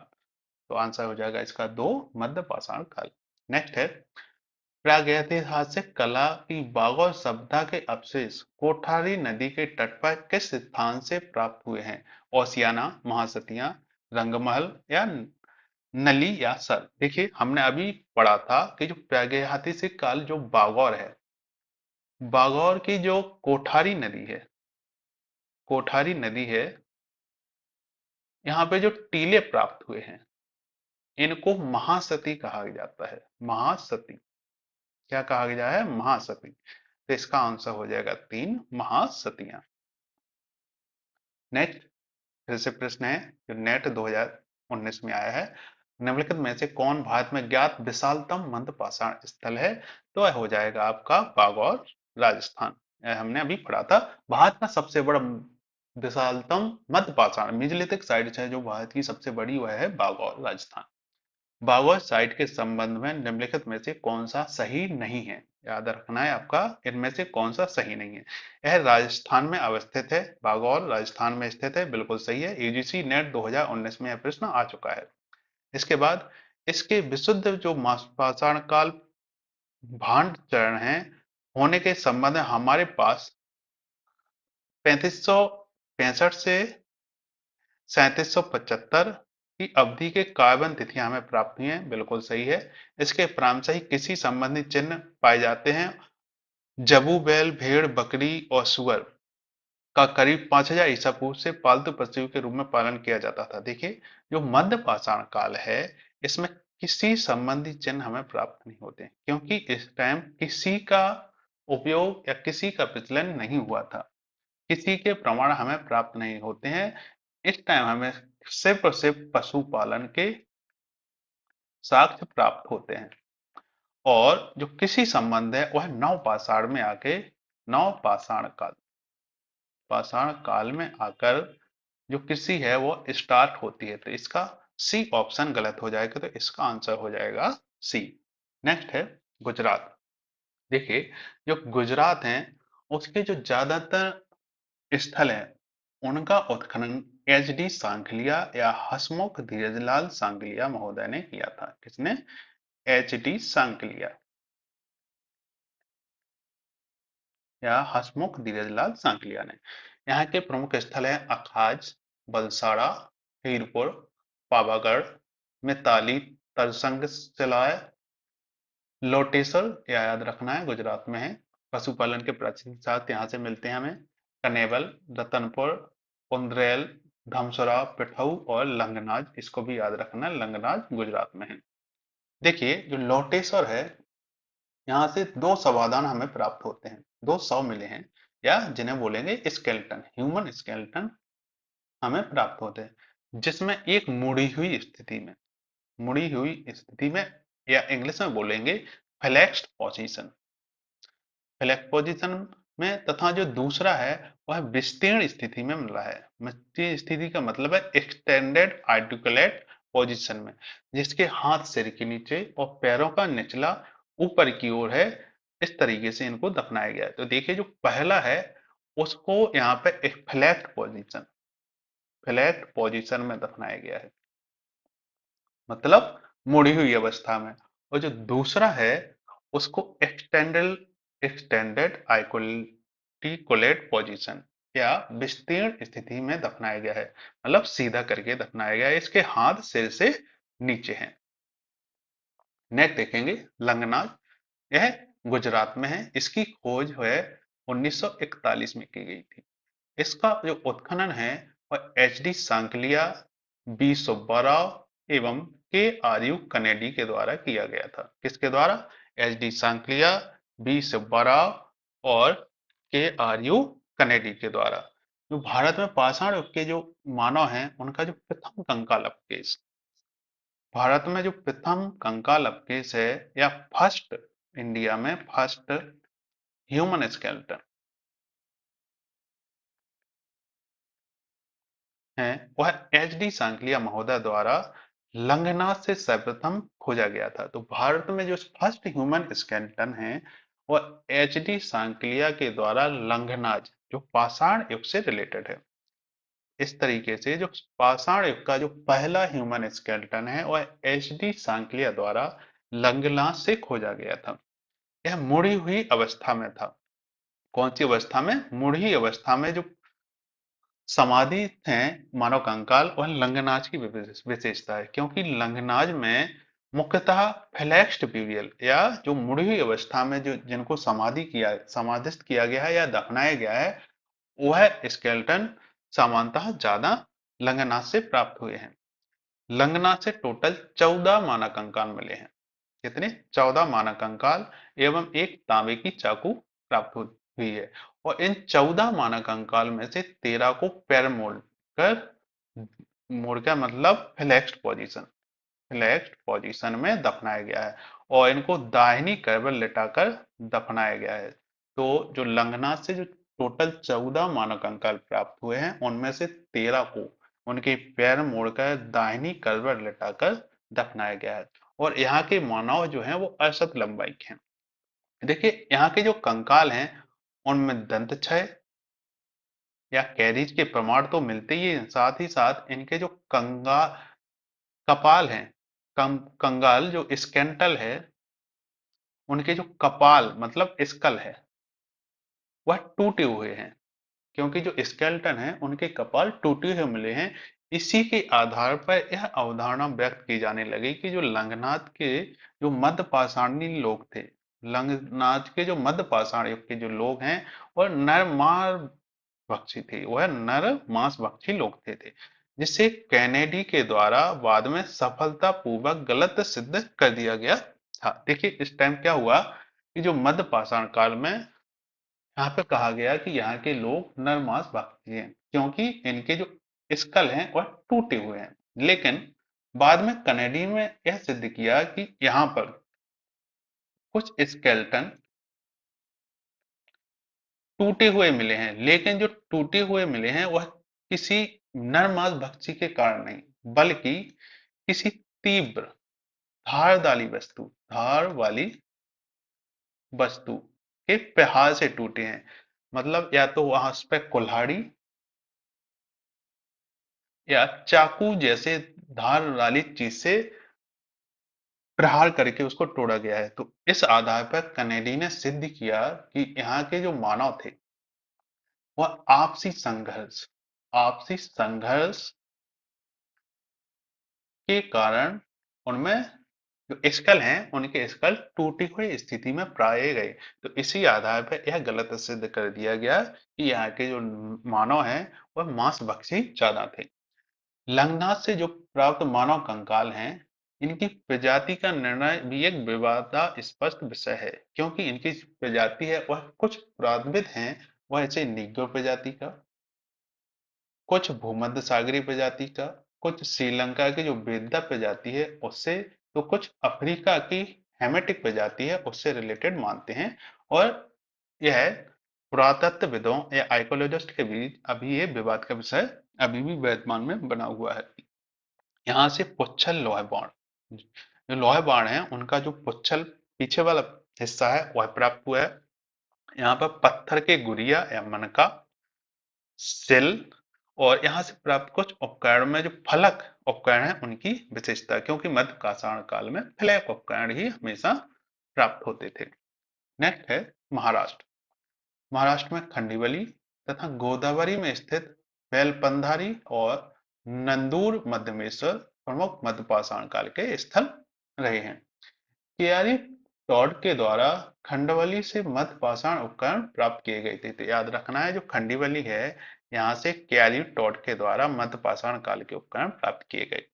तो आंसर हो जाएगा इसका 2, मध्य पाषाण काल। नेक्स्ट है, प्रागैतिहासिक कला की बागौर सभ्यता के अवशेष कोठारी नदी के तट पर किस स्थान से प्राप्त हुए हैं? ओसियाना, महासतिया, रंगमहल या नली या सर। देखिए हमने अभी पढ़ा था कि जो प्रागैतिहासिक काल जो बागौर है, बागौर की जो कोठारी नदी है, यहाँ पे जो टीले प्राप्त हुए हैं इनको महासती कहा जाता है। महासती, क्या कहा गया है? महासती। तो इसका आंसर हो जाएगा 3, महासतियां। नेक्स्ट फिर से प्रश्न है जो नेट 2019 में आया है, निम्नलिखित में से कौन भारत में ज्ञात विशालतम मध्य पाषाण स्थल है? तो यह हो जाएगा आपका बागौर राजस्थान। यह हमने अभी पढ़ा था। भारत का सबसे बड़ा विशालतम मध्य पाषाण मेजोलिथिक साइट है जो भारत की सबसे बड़ी, वह है बागौर राजस्थान। बागौर साइट के संबंध में निम्नलिखित में से कौन सा सही नहीं है? याद रखना है आपका, इनमें से कौन सा सही नहीं है। यह राजस्थान में अवस्थित है, बागौर राजस्थान में स्थित है, बिल्कुल सही है। यूजीसी नेट 2019 में यह प्रश्न आ चुका है। इसके बाद इसके विशुद्ध जो पाषाण काल भांड चरण है होने के संबंध में हमारे पास 3565 से 3775 की अवधि के कार्बन तिथियां हमें प्राप्त हुई हैं, बिल्कुल सही है। इसके प्रांत से ही किसी संबंधित चिन्ह पाए जाते हैं। जबू बैल, भेड़, बकरी और सुअर का करीब 5000 ईसा पूर्व से पालतू पशु के रूप में पालन किया जाता था। देखिए, जो मध्य पाषाण काल है, इसमें किसी संबंधी चिन्ह हमें प्राप्त नहीं होते, क्योंकि इस टाइम किसी का उपयोग या किसी का प्रचलन नहीं हुआ था। किसी के प्रमाण हमें प्राप्त नहीं होते हैं। इस टाइम हमें सिर्फ और सिर्फ पशुपालन के साक्ष्य प्राप्त होते हैं। और जो कृषि संबंध है वह नवपाषाण में आके नवपाषाण काल में आकर जो कृषि है वो स्टार्ट होती है। तो इसका सी ऑप्शन गलत हो जाएगा, तो इसका आंसर हो जाएगा सी। नेक्स्ट है गुजरात। देखिए, जो गुजरात है उसके जो ज्यादातर स्थल है उनका उत्खनन एच डी सांखलिया या हसमुख धीरजलाल सांगलिया महोदय ने किया था। किसने? एच डी सांकलिया या हसमुख धीरजलाल सांकलिया ने। यहाँ के प्रमुख स्थल है अखाज, बलसाड़ा, हीरपुर, पावागढ़, मिताली, तरसंग सिलाय, लोटेसर, या याद रखना है गुजरात में है। पशुपालन के प्राचीन साथ यहाँ से मिलते हैं हमें। कनेवल, रतनपुर, उंद्रेल, धमसरा, पिठऊ और लंगनाज, इसको भी याद रखना है, लंगनाज गुजरात में है। देखिए, जो लोटेसर है यहाँ से दो समाधान हमें प्राप्त होते हैं, दो शव मिले हैं, या जिन्हें बोलेंगे स्केलेटन, ह्यूमन स्केलेटन हमें प्राप्त होते हैं, जिसमें एक मुड़ी हुई स्थिति में, या इंग्लिश में बोलेंगे फ्लेक्स्ड पोजीशन, फ्लेक्स पोजीशन में, तथा जो दूसरा है वह विस्तीर्ण स्थिति में मिला है। विस्तीर्ण स्थिति का मतलब है एक्सटेंडेड आर्टिकुलेट पोजीशन में, जिसके हाथ सिर के नीचे और पैरों का निचला ऊपर की ओर है। इस तरीके से इनको दफनाया गया है। तो देखिए, जो पहला है उसको यहाँ पे एक फ्लैट पोजीशन में दफनाया गया है, मतलब मुड़ी हुई अवस्था में। और जो दूसरा है उसको एक्सटेंडेड आर्टिकुलेट पोजीशन या विस्तीर्ण स्थिति में दफनाया गया है, मतलब सीधा करके दफनाया गया है। इसके हाथ सिर से नीचे हैं। नेक्स्ट देखेंगे लंगनाज। यह गुजरात में है। इसकी खोज है 1941 में की गई थी। इसका जो उत्खनन है वह H D Sankalia, B Subba Rao एवं के आर यू कनेडी के द्वारा किया गया था। किसके द्वारा? H D Sankalia, B Subba Rao और के आर यू कनेडी के द्वारा। जो भारत में पाषाण युग के जो मानव हैं उनका जो प्रथम कंकाल अवशेष, भारत में जो प्रथम कंकाल अवशेष है, या फर्स्ट इंडिया में फर्स्ट ह्यूमन स्केलेटन है, वह एच डी सांकलिया महोदय द्वारा लंगनाथ से सर्वप्रथम खोजा गया था। तो भारत में जो फर्स्ट ह्यूमन स्केलेटन है वह एच डी सांकलिया के द्वारा लंगनाज, जो पाषाण युग से रिलेटेड है। इस तरीके से जो पाषाण युग का जो पहला ह्यूमन स्केलेटन है वह एच डी सांकलिया द्वारा लंगनाथ से खोजा गया था। यह मुड़ी हुई अवस्था में था। कौन सी अवस्था में? मुड़ी अवस्था में। जो समाधि है मानव कंकाल, वह लंगनाज की विशेषता है, क्योंकि लंगनाज में मुख्यतः फ्लेक्स्ड ब्यूरियल, या जो मुड़ी हुई अवस्था में जो जिनको समाधिस्थ किया गया है या दफनाया गया है, वह स्केलेटन सामान्यतः ज्यादा लंगनाज से प्राप्त हुए हैं। लंगनाज से टोटल 14 मानव कंकाल मिले हैं। कितने? 14 मानव कंकाल एवं एक तांबे की चाकू प्राप्त हुई है। और इन 14 मानव कंकाल में से 13 को पैर कर मोड़ का मतलब फ्लेक्स्ड पोजीशन में दफनाया गया है, और इनको दाहिनी करवट लिटाकर दफनाया गया है। तो जो लंगनाथ से जो टोटल 14 मानव कंकाल प्राप्त हुए हैं उनमें से 13 को उनके पैर मोड़कर दाहिनी करवट लिटाकर दफनाया गया है। और यहाँ के मानव जो हैं वो औसत लंबाई के हैं। देखिए, यहाँ के जो कंकाल हैं उनमें दंत क्षय या कैरीज के प्रमाण तो मिलते ही हैं, साथ ही साथ इनके जो कपाल हैं, कंगाल जो स्केंटल है, उनके जो कपाल मतलब स्कल है, वह टूटे हुए हैं, क्योंकि जो स्केलेटन है उनके कपाल टूटे हुए मिले हैं। इसी के आधार पर यह अवधारणा व्यक्त की जाने लगी कि जो लंगनाथ के जो मध्य पाषाणी लोग थे, लंगनाथ के जो मध्य पाषाण युग के जो लोग हैं और नर भक्षी थे, वह नर मांस भक्षी लोग थे, जिसे कैनेडी के द्वारा बाद में सफलतापूर्वक गलत सिद्ध कर दिया गया था। देखिए इस टाइम क्या हुआ कि जो मध्य पाषाण काल में यहाँ पे कहा गया कि यहाँ के लोग नर मांस भक्षी हैं, क्योंकि इनके जो स्कल हैं वह टूटे हुए हैं। लेकिन बाद में कनेडी में यह सिद्ध किया कि यहाँ पर कुछ स्केलेटन टूटे हुए मिले हैं, लेकिन जो टूटे हुए मिले हैं वह किसी नर भक्षी के कारण नहीं, बल्कि किसी तीव्र धार वाली वस्तु के प्रहार से टूटे हैं। मतलब या तो वहां पे कुल्हाड़ी या चाकू जैसे धार वाली चीज से प्रहार करके उसको तोड़ा गया है। तो इस आधार पर कनेडी ने सिद्ध किया कि यहाँ के जो मानव थे वह आपसी संघर्ष के कारण उनमें जो स्कल हैं उनके स्कल टूटी हुई स्थिति में पाए गए। तो इसी आधार पर यह गलत सिद्ध कर दिया गया कि यहाँ के जो मानव हैं वह मांस भक्षी ज्यादा थे। लंगनाथ से जो प्राप्त मानव कंकाल हैं, इनकी प्रजाति का निर्णय भी एक विवादास्पद विषय है, क्योंकि इनकी प्रजाति है वह कुछ पुरातत्विद हैं वह इसे नीग्रो प्रजाति का, कुछ भूमध्य सागरीय प्रजाति का, कुछ श्रीलंका की जो बेद्दा प्रजाति है उससे, तो कुछ अफ्रीका की हेमेटिक प्रजाति है उससे रिलेटेड मानते हैं। और यह पुरातत्वविदों या आर्कियोलॉजिस्ट के बीच अभी ये विवाद का विषय अभी भी वर्तमान में बना हुआ है। यहाँ से पुच्छल लोहे बाण, जो लोहे बाण है उनका जो पुच्छल पीछे वाला हिस्सा है वह प्राप्त हुआ है। यहाँ पर पत्थर के गुड़िया या मनका, सेल और यहाँ से प्राप्त कुछ उपकरण में जो फलक उपकरण है उनकी विशेषता, क्योंकि मध्य पाषाण काल में फलक उपकरण ही हमेशा प्राप्त होते थे। नेक्स्ट है महाराष्ट्र। महाराष्ट्र में खंडीवली तथा गोदावरी में स्थित बेलपंधारी और नंदूर मध्यमेश्वर प्रमुख मध्य पाषाण काल के स्थल रहे हैं। कियारी टॉड के द्वारा खंडवली से मध्य पाषाण उपकरण प्राप्त किए गए थे। तो याद रखना है जो खंडीवली है यहाँ से कियारी टॉड के द्वारा मध्य पाषाण काल के उपकरण प्राप्त किए गए।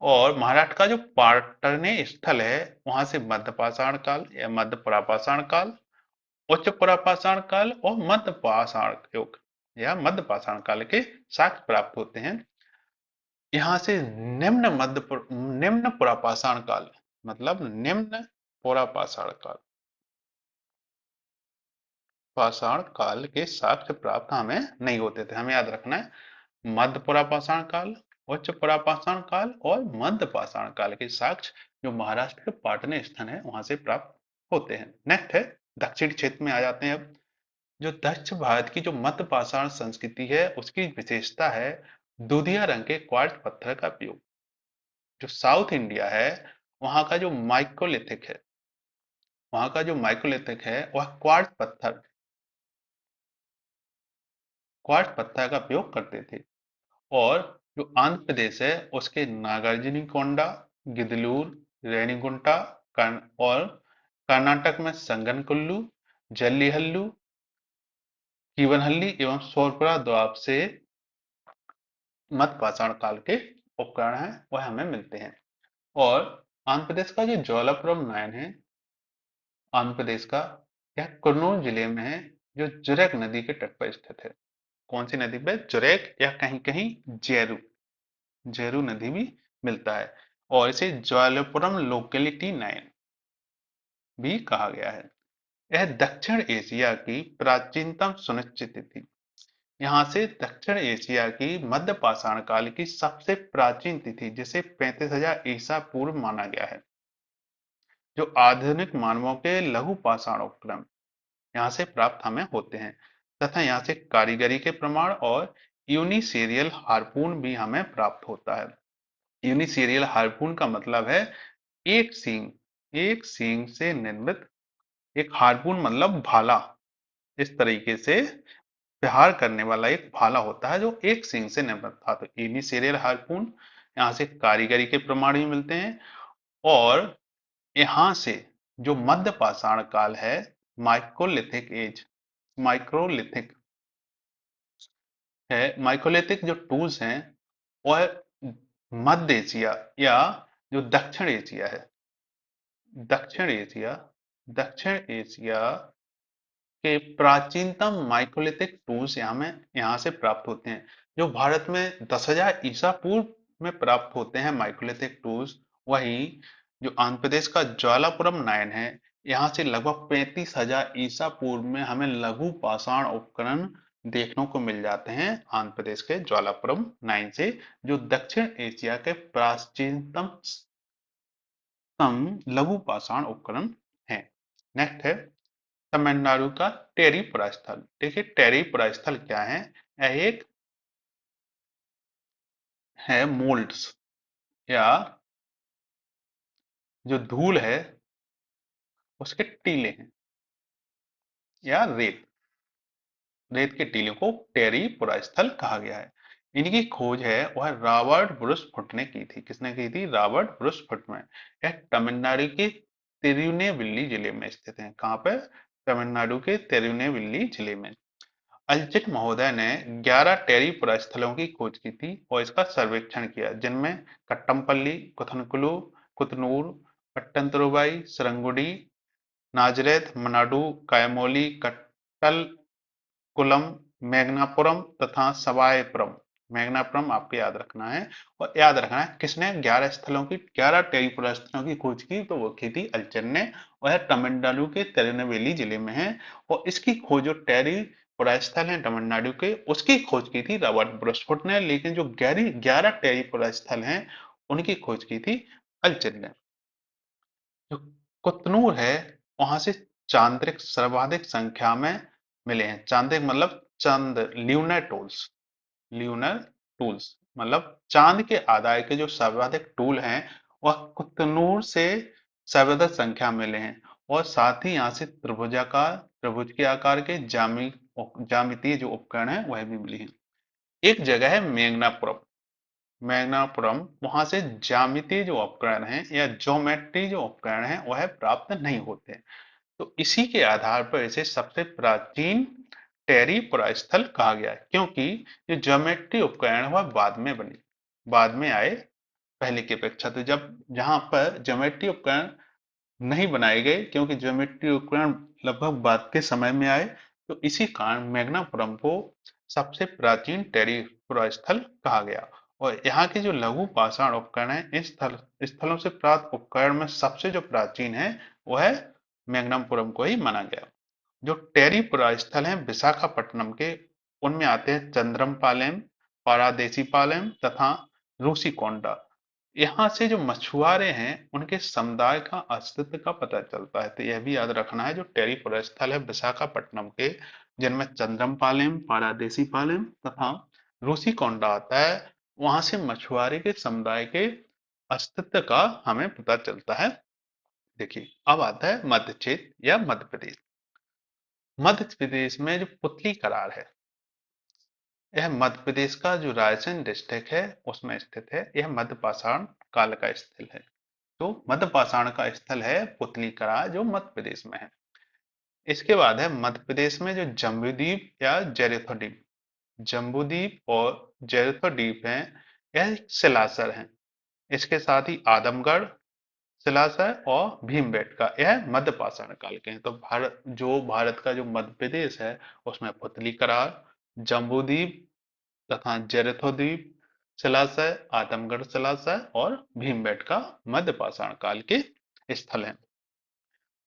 और महाराष्ट्र का जो पाटने स्थल है वहां से मध्य पाषाण काल या मध्य पुरापाषाण काल, उच्च पुरापाषाण काल और मध्य पाषाण युग या मध्य पाषाण काल के साक्ष्य प्राप्त होते हैं। यहाँ से निम्न पुरापाषाण काल, मतलब निम्न पुरापाषाण काल पाषाण काल के साक्ष्य प्राप्त हमें नहीं होते थे। हमें याद रखना है मध्य पुरापाषाण काल, उच्च पुरापाषाण काल और मध्य पाषाण काल के साक्ष्य जो महाराष्ट्र के पाटने स्थल है वहां से प्राप्त होते हैं। नेक्स्ट है दक्षिण क्षेत्र में आ जाते हैं अब। जो दक्षिण भारत की जो मध्य पाषाण संस्कृति है उसकी विशेषता है दूधिया रंग के क्वार्ट्ज पत्थर का उपयोग। जो साउथ इंडिया है वहां का जो माइक्रोलिथिक है, वहां का जो माइक्रोलिथिक है वह क्वार्ट्ज पत्थर का उपयोग करते थे। और जो आंध्र प्रदेश है उसके नागार्जुनिकोंडा, गिदलूर, रेणिगुंटा और कर्नाटक में संगनकुल्लू, जल्लीहल्लू, कीवनहल्ली एवं सोरपुरा द्वाब से मध्य पाषाण काल के उपकरण हैं वह हमें मिलते हैं। और आंध्र प्रदेश का जो ज्वालापुरम नायन है आंध्र प्रदेश का, यह कुर्नूल जिले में है जो जुरेक नदी के तट पर स्थित है। कौन सी नदी पे? जुरेक या कहीं कहीं जेरू, जेरू नदी भी मिलता है और इसे ज्वालापुरम लोकेलिटी नाइन भी कहा गया है। यह दक्षिण एशिया की प्राचीनतम सुनिश्चित थी। यहाँ से दक्षिण एशिया की मध्य पाषाण काल की सबसे प्राचीन तिथि जिसे 35,000 ईसा पूर्व माना गया है। जो आधुनिक मानवों के लघु पाषाण उपक्रम यहाँ से प्राप्त हमें होते हैं तथा यहाँ से कारीगरी के प्रमाण और यूनिसेरियल हार्पून भी हमें प्राप्त होता है। यूनिसेरियल हार्पून का मतलब है एक सींग, एक सींग से निर्मित एक हार्पून मतलब भाला, इस तरीके से प्रहार करने वाला एक भाला होता है जो एक सींग से निर्मित था। तो इनिशियल हार्पून यहाँ से कारीगरी के प्रमाण भी मिलते हैं। और यहाँ से जो मध्य पाषाण काल है, माइक्रोलिथिक एज, माइक्रोलिथिक है, माइक्रोलिथिक जो टूल्स हैं वह मध्य एशिया या जो दक्षिण एशिया दक्षिण एशिया के प्राचीनतम माइक्रोलिथिक टूल्स यहाँ से प्राप्त होते हैं। जो भारत में 10,000 ईसा पूर्व में प्राप्त होते हैं माइक्रोलिथिक टूल्स, वहीं जो आंध्र प्रदेश का ज्वालापुरम नायन है, यहाँ से लगभग 35,000 ईसा पूर्व में हमें लघु पाषाण उपकरण देखने को मिल जाते हैं आंध्र प्रदेश के ज्वालापुरम नायन से, जो दक्षिण एशिया के प्राचीनतम लघु पाषाण उपकरण है। नेक्स्ट है तमिलनाडु का टेरीपुरा स्थल। देखिए टेरीपुरा स्थल क्या है? यह एक है मोल्ड्स या जो धूल है उसके टीले हैं या रेत, रेत के टीलों को टेरीपुरा स्थल कहा गया है। इनकी खोज है वह रॉबर्ट ब्रूस फुट ने की थी। किसने की थी? रॉबर्ट ब्रूस फुट में। यह तमिलनाडु के तिरुनेवेली जिले में स्थित है। कहाँ पे? तमिलनाडु के तिरुनेवेली जिले में। अल्चिट महोदय ने 11 टेरीपुरा स्थलों की खोज की थी और इसका सर्वेक्षण किया, जिनमें कट्टमपल्ली, कुथनकुलु, कुतनूर, पट्टनतरुवाई, सरंगुडी, नाजरेथ, मनाडु, कायमोली, कट्टल कुलम, मेघनापुरम तथा सवाईपुरम। मेघनापुरम आपको याद रखना है। और याद रखना है किसने 11 टेरीपुरा स्थलों की खोज की? तो वो की थी अल्चर ने। वह तमिलनाडु के तिरुनेवेली जिले में है। और इसकी खोज जो टेरीपुरा स्थल है तमिलनाडु के, उसकी खोज की थी रॉबर्ट ब्रसफुट ने। लेकिन जो 11 टेरीपुरा स्थल हैं उनकी खोज की थी अल्चर ने। जो कुतनूर है वहां से चांद्रिक सर्वाधिक संख्या में मिले हैं। चांद्रिक मतलब चंद, ल्यूनर टूल्स, ल्यूनर टूल्स मतलब चांद के आधार के जो सर्वाधिक टूल हैं वह कुतनूर से सर्वाधिक संख्या मिले हैं। और साथ ही यहाँ से त्रिभुजाकार, त्रिभुज के आकार के ज्यामितीय जो उपकरण है वह भी मिली हैं। एक जगह है मेघनापुरम, मैग्नापुरम, वहां से ज्यामितीय जो उपकरण हैं या ज्योमेट्री जो उपकरण हैं वह प्राप्त नहीं होते। तो इसी के आधार पर इसे सबसे प्राचीन टेरीपुरा स्थल कहा गया है, क्योंकि ये ज्योमेट्री उपकरण वह बाद में बने, बाद में आए पहले की अपेक्षा। तो जब जहां पर ज्योमेट्री उपकरण नहीं बनाए गए, क्योंकि ज्योमेट्री उपकरण लगभग बाद के समय में आए, तो इसी कारण मेघनापुरम को सबसे प्राचीन टेरीपुरा स्थल कहा गया। और यहाँ के जो लघु पाषाण उपकरण है, इस स्थलों से प्राप्त उपकरण में सबसे जो प्राचीन है वह मेघनापुरम को ही माना गया। जो टेरीपुरा स्थल हैं विशाखापट्टनम के, उनमें आते हैं चंद्रमपालैम, पारादेसीपालैम तथा रूसीकोंडा। यहाँ से जो मछुआरे हैं उनके समुदाय का अस्तित्व का पता चलता है। तो यह भी याद रखना है, जो टेरीपुरा स्थल है विशाखापट्टनम के, जिनमें चंद्रमपालैम, पारादेसीपालैम तथा रूसीकोंडा आता है, वहां से मछुआरे के समुदाय के अस्तित्व का हमें पता चलता है। देखिए अब आता है मध्य क्षेत्र या मध्य प्रदेश। मध्य प्रदेश में जो पुतली करार है, यह मध्य प्रदेश का जो रायसेन डिस्ट्रिक्ट है उसमें स्थित है। यह मध्य पाषाण काल का स्थल है। तो मध्य पाषाण का स्थल है पुतली करार, जो मध्य प्रदेश में है। इसके बाद है मध्य प्रदेश में जो जम्बूद्वीप या जैरेथो द्वीप, जम्बूद्वीप और जैरेथो द्वीप है, यह शिलासर है। इसके साथ ही आदमगढ़ शिलाशय और भीमबेटका, यह मध्य पाषाण काल के हैं। तो भारत का जो मध्य प्रदेश है उसमें पुतली करार, जम्बूद्वीप तथा जैरेथो द्वीप शिलाशय, आदमगढ़ शिलाशय और भीमबेटका मध्य पाषाण काल के स्थल हैं।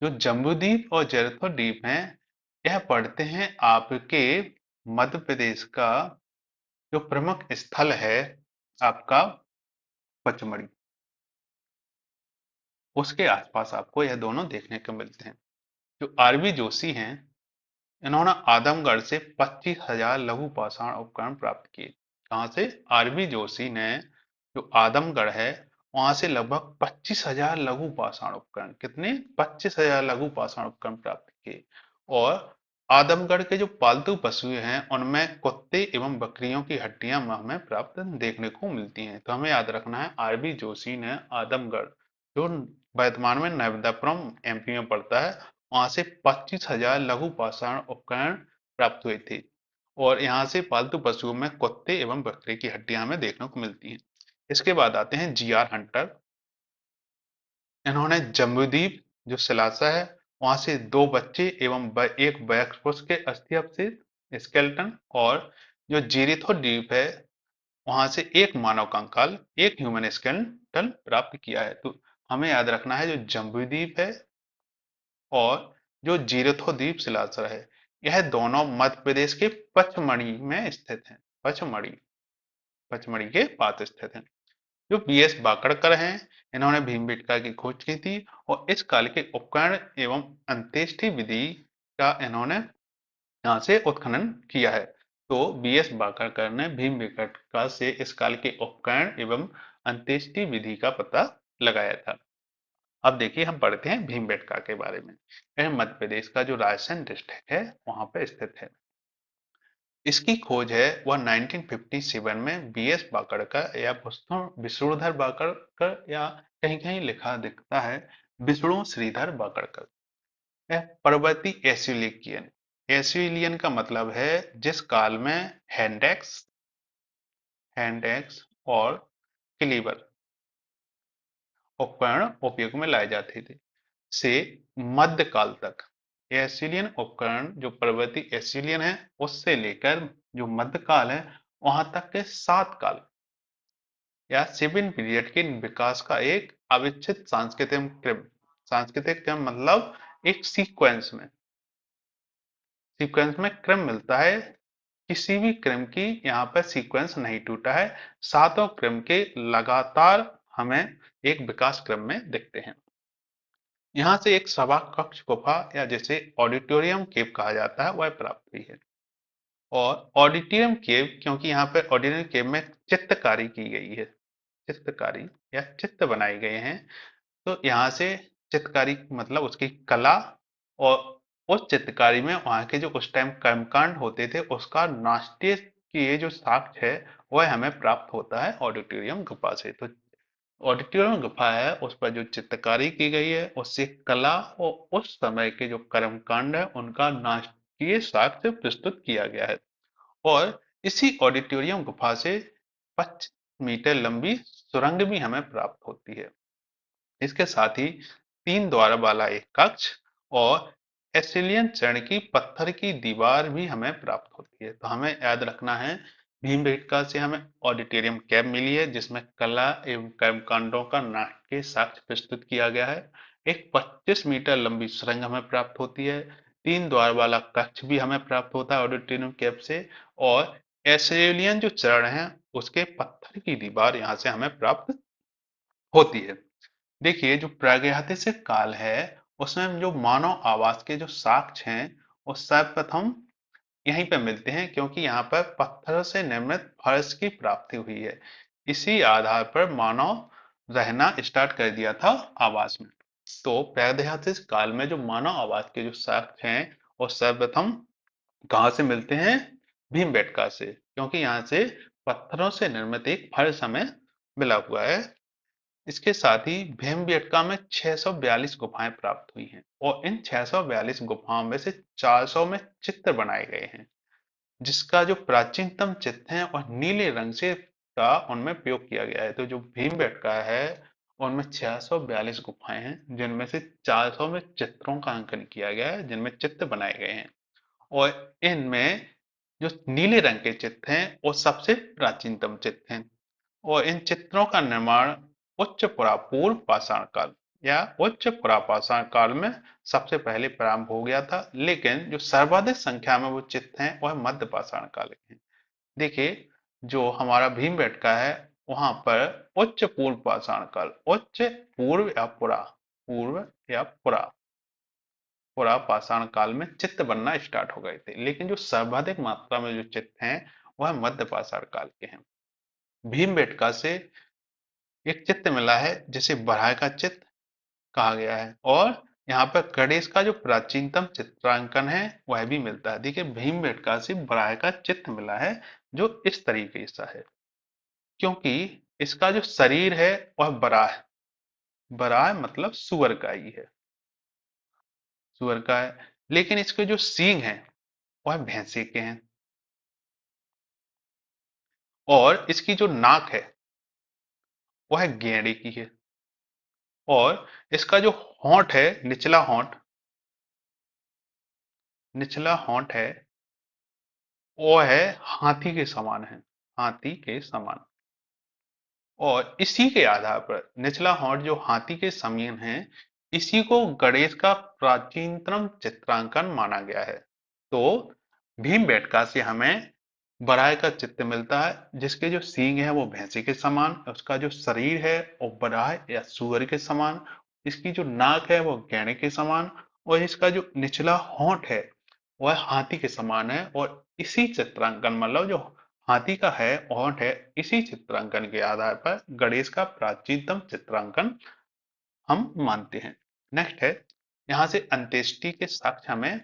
जो जम्बूद्वीप और जैरेथो द्वीप हैं, यह पड़ते हैं आपके मध्य प्रदेश का जो प्रमुख स्थल है आपका पचमढ़ी, उसके आसपास आपको यह दोनों देखने को मिलते हैं। जो आरबी जोशी हैं, इन्होंने आदमगढ़ से 25,000 लघु पाषाण उपकरण प्राप्त किए। कहां से? आरबी जोशी ने जो आदमगढ़ है वहां से लगभग 25,000 लघु पाषाण उपकरण, कितने? 25,000 लघु पाषाण उपकरण प्राप्त किए। और आदमगढ़ के जो पालतू पशु हैं उनमें कुत्ते एवं बकरियों की हड्डियां हमें प्राप्त देखने को मिलती हैं। तो हमें याद रखना है आरबी जोशी ने आदमगढ़ जो वर्तमान में नर्मदापुरम एमपी में पड़ता है वहां से 25,000 लघु पाषाण उपकरण प्राप्त हुए थे और यहाँ से पालतू पशुओं में कुत्ते एवं बकरी की हड्डियां हमें देखने को मिलती हैं। इसके बाद आते हैं जीआर हंटर। इन्होंने जम्बूद्वीप जो सिलासा है वहां से दो बच्चे एवं एक वयस्क पुरुष के अस्थि अवशेष स्केलेटन और जो जीरिथो द्वीप है वहां से एक मानव कंकाल एक ह्यूमन स्केलेटन प्राप्त किया है। तो हमें याद रखना है जो जम्बूद्वीप है और जो जीरिथो द्वीप सिलासा है यह दोनों मध्य प्रदेश के पचमढ़ी में स्थित है। पचमढ़ी पचमढ़ी के पास स्थित है। जो बीएस बाकड़कर हैं इन्होंने भीमबेटका की खोज की थी और इस काल के उपकरण एवं अंत्येष्टि विधि का इन्होंने यहाँ से उत्खनन किया है। तो बीएस बाकड़कर ने भीमबेटका से इस काल के उपकरण एवं अंत्येष्टि विधि का पता लगाया था। अब देखिए हम पढ़ते हैं भीमबेटका के बारे में। यह मध्य प्रदेश का जो रायसेन डिस्ट्रिक्ट है वहां पर स्थित है। इसकी खोज है वह 1957 में बीएस बाकड़कर या विष्णुधर बाकड़कर या कहीं कहीं लिखा दिखता है विष्णु श्रीधर बाकड़कर। यह परवर्ती एसिलियन एसिलियन का मतलब है जिस काल में हैंडेक्स और क्लीवर उपकरण उपयोग में लाए जाते थे से मध्यकाल तक एसिलियन उपकरण जो परवर्ती एसिलियन है उससे लेकर जो मध्यकाल है वहां तक के 7 काल या 7 पीरियड के विकास का एक अविच्छिन्न सांस्कृतिक क्रम मतलब एक सीक्वेंस में क्रम मिलता है। किसी भी क्रम की यहाँ पर सीक्वेंस नहीं टूटा है। सातों क्रम के लगातार हमें एक विकास क्रम में दिखते हैं। यहाँ से एक सभा कक्ष गुफा या जिसे ऑडिटोरियम केव कहा जाता है वह प्राप्त हुई है। और ऑडिटोरियम केव क्योंकि यहाँ पर ऑडिटोरियम केव में चित्रकारी की गई है। चित्रकारी या चित्र बनाए गए हैं तो यहाँ से चित्रकारी मतलब उसकी कला और उस चित्रकारी में वहाँ के जो उस टाइम कर्मकांड होते थे उसका नाट्य की ये जो साक्ष्य है वह हमें प्राप्त होता है ऑडिटोरियम गुफा से। तो ऑडिटोरियम गुफा है उस पर जो चित्रकारी की गई है उससे कला और उस समय के जो कर्मकांड है उनका नाट्य साक्ष्य प्रस्तुत किया गया है। और इसी ऑडिटोरियम गुफा से 25 मीटर लंबी सुरंग भी हमें प्राप्त होती है। इसके साथ ही 3 द्वार वाला एक कक्ष और एसिलियन चरण की पत्थर की दीवार भी हमें प्राप्त होती है। तो हमें याद रखना है भीमबेटका से हमें ऑडिटोरियम कैब मिली है जिसमें कला एवं कर्मकांडों का नाट्य साक्ष्य प्रस्तुत किया गया है। एक 25 मीटर लंबी सुरंग हमें प्राप्त होती है। 3 द्वार वाला कक्ष भी हमें प्राप्त होता है ऑडिटोरियम कैब से और एसिलियन जो चरण है उसके पत्थर की दीवार यहाँ से हमें प्राप्त होती है। देखिए जो प्रागैतिहासिक काल है उसमें जो मानव आवास के जो साक्ष्य हैं वो सर्वप्रथम यहीं पर मिलते हैं क्योंकि यहाँ पर पत्थरों से निर्मित फर्श की प्राप्ति हुई है। इसी आधार पर मानव रहना स्टार्ट कर दिया था आवास में। तो प्रागैतिहासिक काल में जो मानव आवास के जो साक्ष्य हैं वो सर्वप्रथम कहाँ से मिलते हैं भीमबेटका से क्योंकि यहाँ से पत्थरों से निर्मित एक फर्श हमें मिला हुआ है। इसके साथ ही भीमबेटका में 642 गुफाएं प्राप्त हुई हैं और इन 642 गुफाओं में से 400 में चित्र बनाए गए हैं जिसका जो प्राचीनतम चित्र है वह नीले रंग से का उनमें प्रयोग किया गया है। तो जो भीमबेटका है उनमें 642 गुफाएं हैं जिनमें से 400 में चित्रों का अंकन किया गया है जिनमें चित्र बनाए गए हैं और इनमें जो नीले रंग के चित्र हैं वो सबसे प्राचीनतम चित्र हैं और इन चित्रों का निर्माण उच्च पुरापूर्व पाषाण काल या उच्च पुरापाषाण काल में सबसे पहले प्रारंभ हो गया था लेकिन जो सर्वाधिक संख्या में वो चित्र हैं वह मध्य पाषाण काल के हैं। देखिए जो हमारा भीमबेटका है वहां पर उच्च पूर्व पाषाण काल उच्च पूर्व या पुरा पुरा पाषाण काल में चित्त बनना स्टार्ट हो गए थे लेकिन जो सर्वाधिक मात्रा में जो चित्त हैं वह मध्य पाषाण काल के हैं। भीमबेटका से एक चित्त मिला है जिसे बराह का चित्त कहा गया है और यहाँ पर गणेश का जो प्राचीनतम चित्रांकन है वह भी मिलता है। देखिए भीमबेटका से बराह का चित्र मिला है जो इस तरीके से है, क्योंकि इसका जो शरीर है वह बराह, बराह मतलब सुअर का ही है, सुअर का है, लेकिन इसके जो सींग हैं वह भैंसे के हैं, और इसकी जो नाक है वह गैंडे की है, और इसका जो होंठ है, निचला होंठ, निचला होंठ है वो है हाथी के समान है, हाथी के समान। और इसी के आधार पर निचला होंठ जो हाथी के समान है, इसी को गणेश का प्राचीनतम चित्रांकन माना गया है। तो भीमबेटका से हमें बराह का चित्र मिलता है जिसके जो सींग है वो भैंसे के समान, उसका जो शरीर है वो बराह या सुअर के समान, इसकी जो नाक है वो गैंडे के समान, और इसका जो निचला होंठ है वह हाथी के समान है। और इसी चित्रांकन मतलब जो हाथी का है होंठ है, इसी चित्रांकन के आधार पर गणेश का प्राचीनतम चित्रांकन हम मानते हैं। नेक्स्ट है, यहाँ से अंत्येष्टि के साक्ष्य हमें,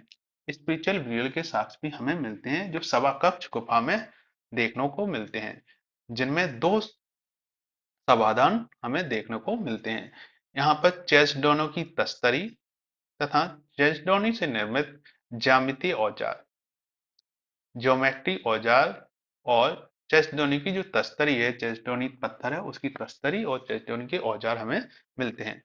स्पिरिचुअल ब्यूरियल के साक्ष्य भी हमें मिलते हैं जो सभा कक्ष गुफा में देखने को मिलते हैं, जिनमें दो समाधान हमें देखने को मिलते हैं। यहाँ पर चेस्टडोनों की तस्तरी तथा चेस्टडोनी से निर्मित ज्यामितीय औजार, ज्योमेट्री औजार, और चेस्टडोनी की जो तस्तरी है, चेस्टडोनी पत्थर है उसकी तस्तरी और चेस्टडोनी के औजार हमें मिलते हैं।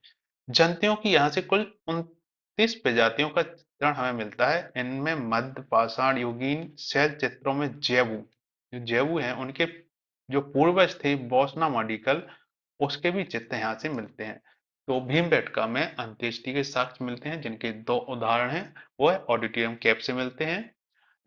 जंतुओं की यहाँ से कुल 29 प्रजातियों का चित्रण हमें मिलता है। इनमें मध्य पाषाण युगीन शैल चित्रों में जैवु, जो जैवु हैं उनके जो पूर्वज थे बोस्ना मॉडिकल, उसके भी चित्र यहाँ से मिलते हैं। तो भीमबेटका में अंत्येष्टि के साक्ष्य मिलते हैं जिनके दो उदाहरण हैं, वो ऑडिटोरियम कैप से मिलते हैं।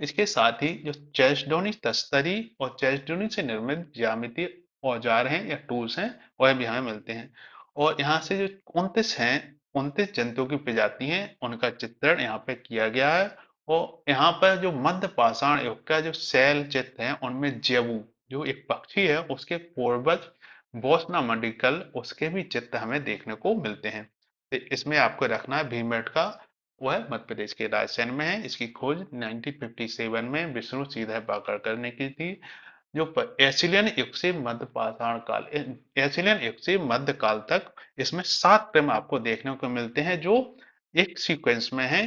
इसके साथ ही जो चेस्टोनी तस्तरी और चेस्टोनी से निर्मित ज्यामितीय औजार हैं या टूल्स हैं वह भी हमें मिलते हैं। और यहाँ से जो 29 हैं, 29 जंतुओं की प्रजाति हैं उनका चित्रण यहाँ पे किया गया है। और यहाँ पर जो मध्य पाषाण युग का जो शैल चित्र है उनमें जेबू, जो एक पक्षी है उसके पूर्वज बोस्ना मेंडिकल, उसके भी चित्र हमें देखने को मिलते हैं। तो इसमें आपको रखना है भीमबेटका वह मध्य प्रदेश के रायसेन में है। इसकी खोज 1957 में विष्णु सीधरबागरकर ने की थी। जो एसिलियन युग से मध्य पाषाण काल, एसिलियन युग से मध्य काल तक इसमें 7 क्रम आपको देखने को मिलते हैं जो एक सीक्वेंस में है।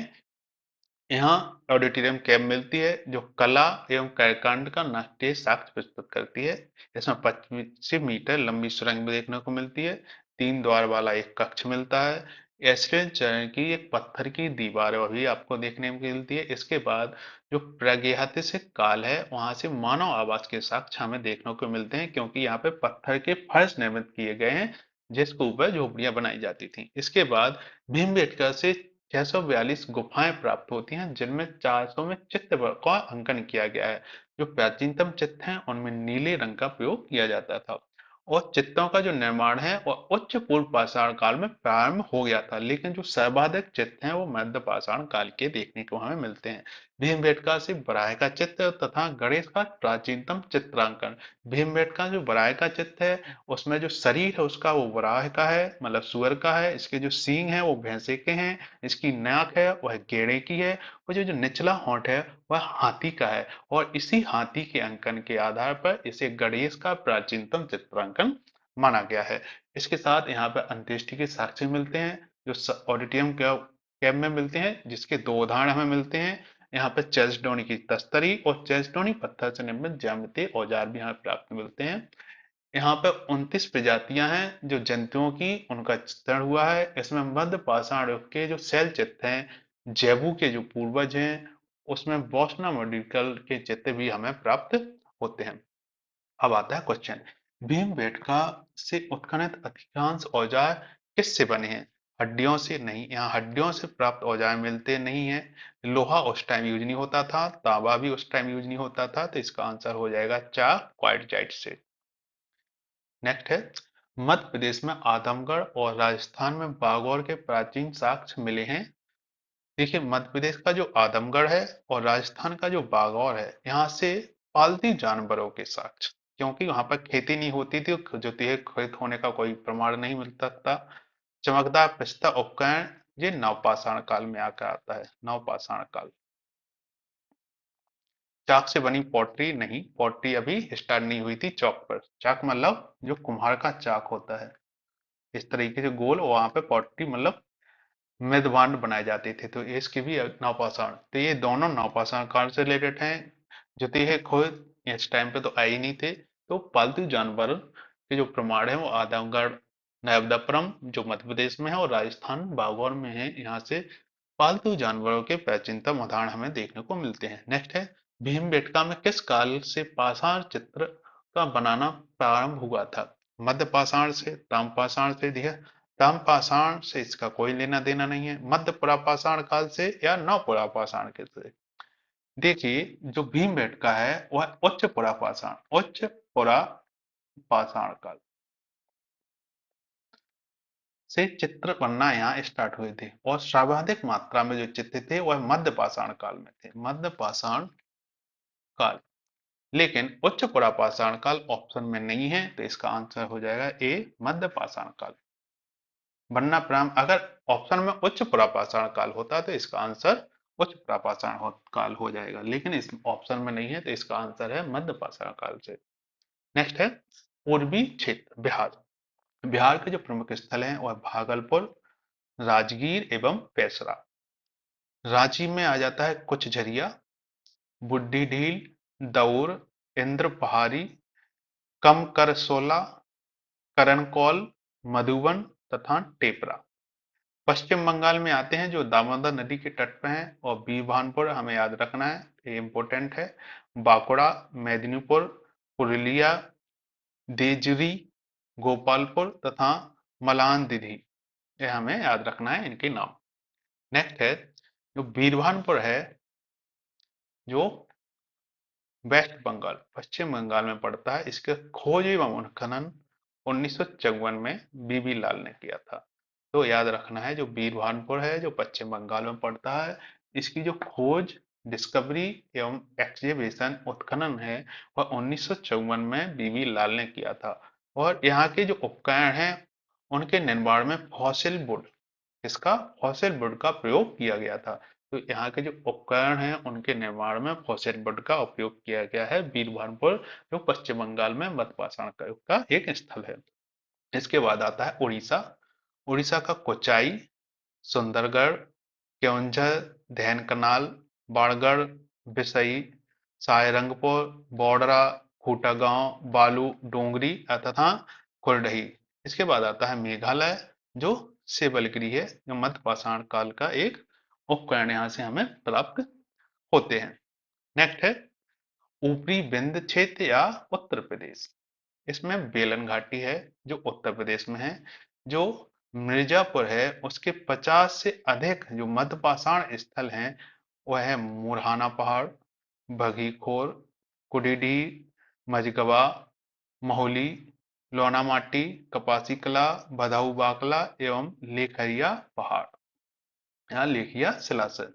यहाँ ऑडिटोरियम कैब मिलती है जो कला एवं कार्यकांड का नाट्य साक्ष्य प्रस्तुत करती है। इसमें 25 मीटर लंबी सुरंग भी देखने को मिलती है। 3 द्वार वाला एक कक्ष मिलता है। एशियन चरण की एक पत्थर की दीवार है वह भी आपको देखने को मिलती है। इसके बाद जो प्रागैतिहासिक काल है वहां से मानव आवास के साक्ष्य हमें देखने को मिलते हैं, क्योंकि यहाँ पे पत्थर के फर्श निर्मित किए गए हैं जिसके ऊपर झोपड़ियां बनाई जाती थी। इसके बाद भीमबेटका से 642 गुफाएं प्राप्त होती हैं जिनमें 400 में चित्र का अंकन किया गया है। जो प्राचीनतम चित्र हैं उनमें नीले रंग का प्रयोग किया जाता था। और चित्रों का जो निर्माण है वह उच्च पूर्व पाषाण काल में प्रारंभ हो गया था, लेकिन जो सर्वाधिक चित्र हैं वो मध्य पाषाण काल के देखने को हमें मिलते हैं। भीमबेटका से बराह का चित्र तथा गणेश का प्राचीनतम चित्रांकन। भीमबेटका जो बराह का चित्र है उसमें जो शरीर है उसका वो बराह का है, मतलब सुअर का है। इसके जो सींग है वो भैंसे के हैं, इसकी नाक है वह गेड़े की है, और जो जो निचला होंठ है वह हाथी का है। और इसी हाथी के अंकन के आधार पर इसे गणेश का प्राचीनतम चित्रांकन माना गया है। इसके साथ यहाँ पर अंत्येष्टि के साक्ष्य मिलते हैं जो ऑडिटोरियम कैब में मिलते हैं, जिसके दो उदाहरण हमें मिलते हैं। यहाँ पर चेल्सडोनी की तस्तरी और चेल्सडोनी पत्थर से निर्मित ज्यामितीय औजार भी यहाँ प्राप्त मिलते हैं। यहाँ पे 29 प्रजातियां हैं जो जंतुओं की, उनका चित्रण हुआ है। इसमें मध्य पाषाण युग के जो शैल चित्र हैं, जैवु के जो पूर्वज हैं, उसमें बोस्ना मेंडिकल के चित्र भी हमें प्राप्त होते हैं। अब आता है क्वेश्चन, भीमबेटका से उत्खनन अधिकांश औजार किससे बने हैं? हड्डियों से नहीं, यहाँ हड्डियों से प्राप्त औजार मिलते नहीं है। लोहा उस टाइम यूज नहीं होता था, तांबा भी उस टाइम यूज नहीं होता था, तो इसका आंसर हो जाएगा चाक क्वार्टजाइट से। नेक्स्ट है, मध्य प्रदेश में आजमगढ़ और राजस्थान में बागौर के प्राचीन साक्ष्य मिले हैं। देखिए मध्य प्रदेश का जो आजमगढ़ है और राजस्थान का जो बागौर है, यहाँ से पालतू जानवरों के साक्ष्य, क्योंकि वहां पर खेती नहीं होती थी, जो खेत होने का कोई प्रमाण नहीं मिलता था। चमकदार पिस्ता उपकरण ये नवपाषाण काल में आकर आता है। नवपाषाण काल। चाक से बनी पॉटरी नहीं, पॉटरी अभी स्टार्ट नहीं हुई थी चौक पर। चाक मतलब जो कुम्हार का चाक होता है, इस तरीके से गोल, वहां पे पॉटरी मतलब मेदवान बनाए जाते थे। तो इसके भी नवपाषाण, तो ये दोनों नवपाषाण काल से रिलेटेड हैं। ज्योतिष खोज इस टाइम पे तो आए ही नहीं थे। तो पालतू जानवर के जो प्रमाण है वो आजमगढ़ नर्मदापुरम जो मध्य प्रदेश में है और राजस्थान बागौर में है। यहाँ से पालतू जानवरों के प्राचीनतम उदाहरण हमें देखने को मिलते हैं। नेक्स्ट है, भीमबेटका में किस काल से पाषाण चित्र का बनाना प्रारंभ हुआ था? मध्य पाषाण से, ताम्रपाषाण से? दिया ताम्रपाषाण से इसका कोई लेना देना नहीं है। मध्य पुरापाषाण काल से या नव पुरापाषाण के से? देखिए, जो भीमबेटका है वह उच्च पुरापाषाण, उच्च पुरापाषाण काल से चित्र बनना यहाँ स्टार्ट हुए थे, और सर्वाधिक मात्रा में जो चित्र थे वह मध्य पाषाण काल में थे। मध्य पाषाण काल। लेकिन उच्च पुरापाषाण काल ऑप्शन में नहीं है, तो इसका आंसर हो जाएगा ए, मध्य पाषाण काल। बनना प्रारंभ, अगर ऑप्शन में उच्च पुरापाषाण काल होता तो इसका आंसर उच्च पुरापाषाण काल हो जाएगा, लेकिन इस ऑप्शन में नहीं है, तो इसका आंसर है मध्य पाषाण काल से। नेक्स्ट है, पूर्वी क्षेत्र बिहार। बिहार के जो प्रमुख स्थल हैं वह भागलपुर, राजगीर एवं पेशरा। रांची में आ जाता है कुछ झरिया, बुड्ढी ढील, दौर, इंद्र पहाड़ी, कमकरसोला, करनकौल, मधुबन तथा टेपरा। पश्चिम बंगाल में आते हैं जो दामोदर नदी के तट पे हैं, और बीरभानपुर हमें याद रखना है, ये इंपॉर्टेंट है। बांकुड़ा, मेदिनीपुर, पुरुलिया, देजरी, गोपालपुर तथा मलानदिघी, ये हमें याद रखना है इनके नाम। नेक्स्ट है, जो बीरभानपुर है जो वेस्ट बंगाल, पश्चिम बंगाल में पड़ता है, इसके खोज एवं उत्खनन 1954 में बीबी लाल ने किया था। तो याद रखना है, जो बीरभानपुर है जो पश्चिम बंगाल में पड़ता है, इसकी जो खोज, डिस्कवरी एवं एक्सकेवेशन उत्खनन है वह 1954 में बीबी लाल ने किया था। और यहाँ के जो उपकरण हैं उनके निर्माण में फॉसिल वुड, इसका फॉसिल वुड का प्रयोग किया गया था। तो यहाँ के जो उपकरण हैं उनके निर्माण में फॉसिल वुड का उपयोग किया गया है। बीरभानपुर जो पश्चिम बंगाल में मध्य पाषाण काल का एक स्थल है। इसके बाद आता है उड़ीसा। उड़ीसा का कोचाई, सुंदरगढ़, केओंझर, ढेनकनाल, बाणगढ़, बिसई, सारंगपुर, बौडरा, खूटा गांव, बालू, डोंगरी तथा खुरडही। इसके बाद आता है मेघालय जो सेबलगिरी है, जो मध्य पाषाण काल का एक उपकरण यहाँ से हमें प्राप्त होते हैं। नेक्स्ट है ऊपरी विंध्य क्षेत्र या उत्तर प्रदेश। इसमें बेलन घाटी है जो उत्तर प्रदेश में है। जो मिर्जापुर है उसके 50 से अधिक जो मध्यपाषाण स्थल हैं वह है मुरहाना पहाड़, बघीखोर, कुडीडी, मझगवा, महुली, लोनामाटी, कपासी कला, बदाऊ बाकला एवं लेखरिया पहाड़। यहाँ लेखिया शिलाशय,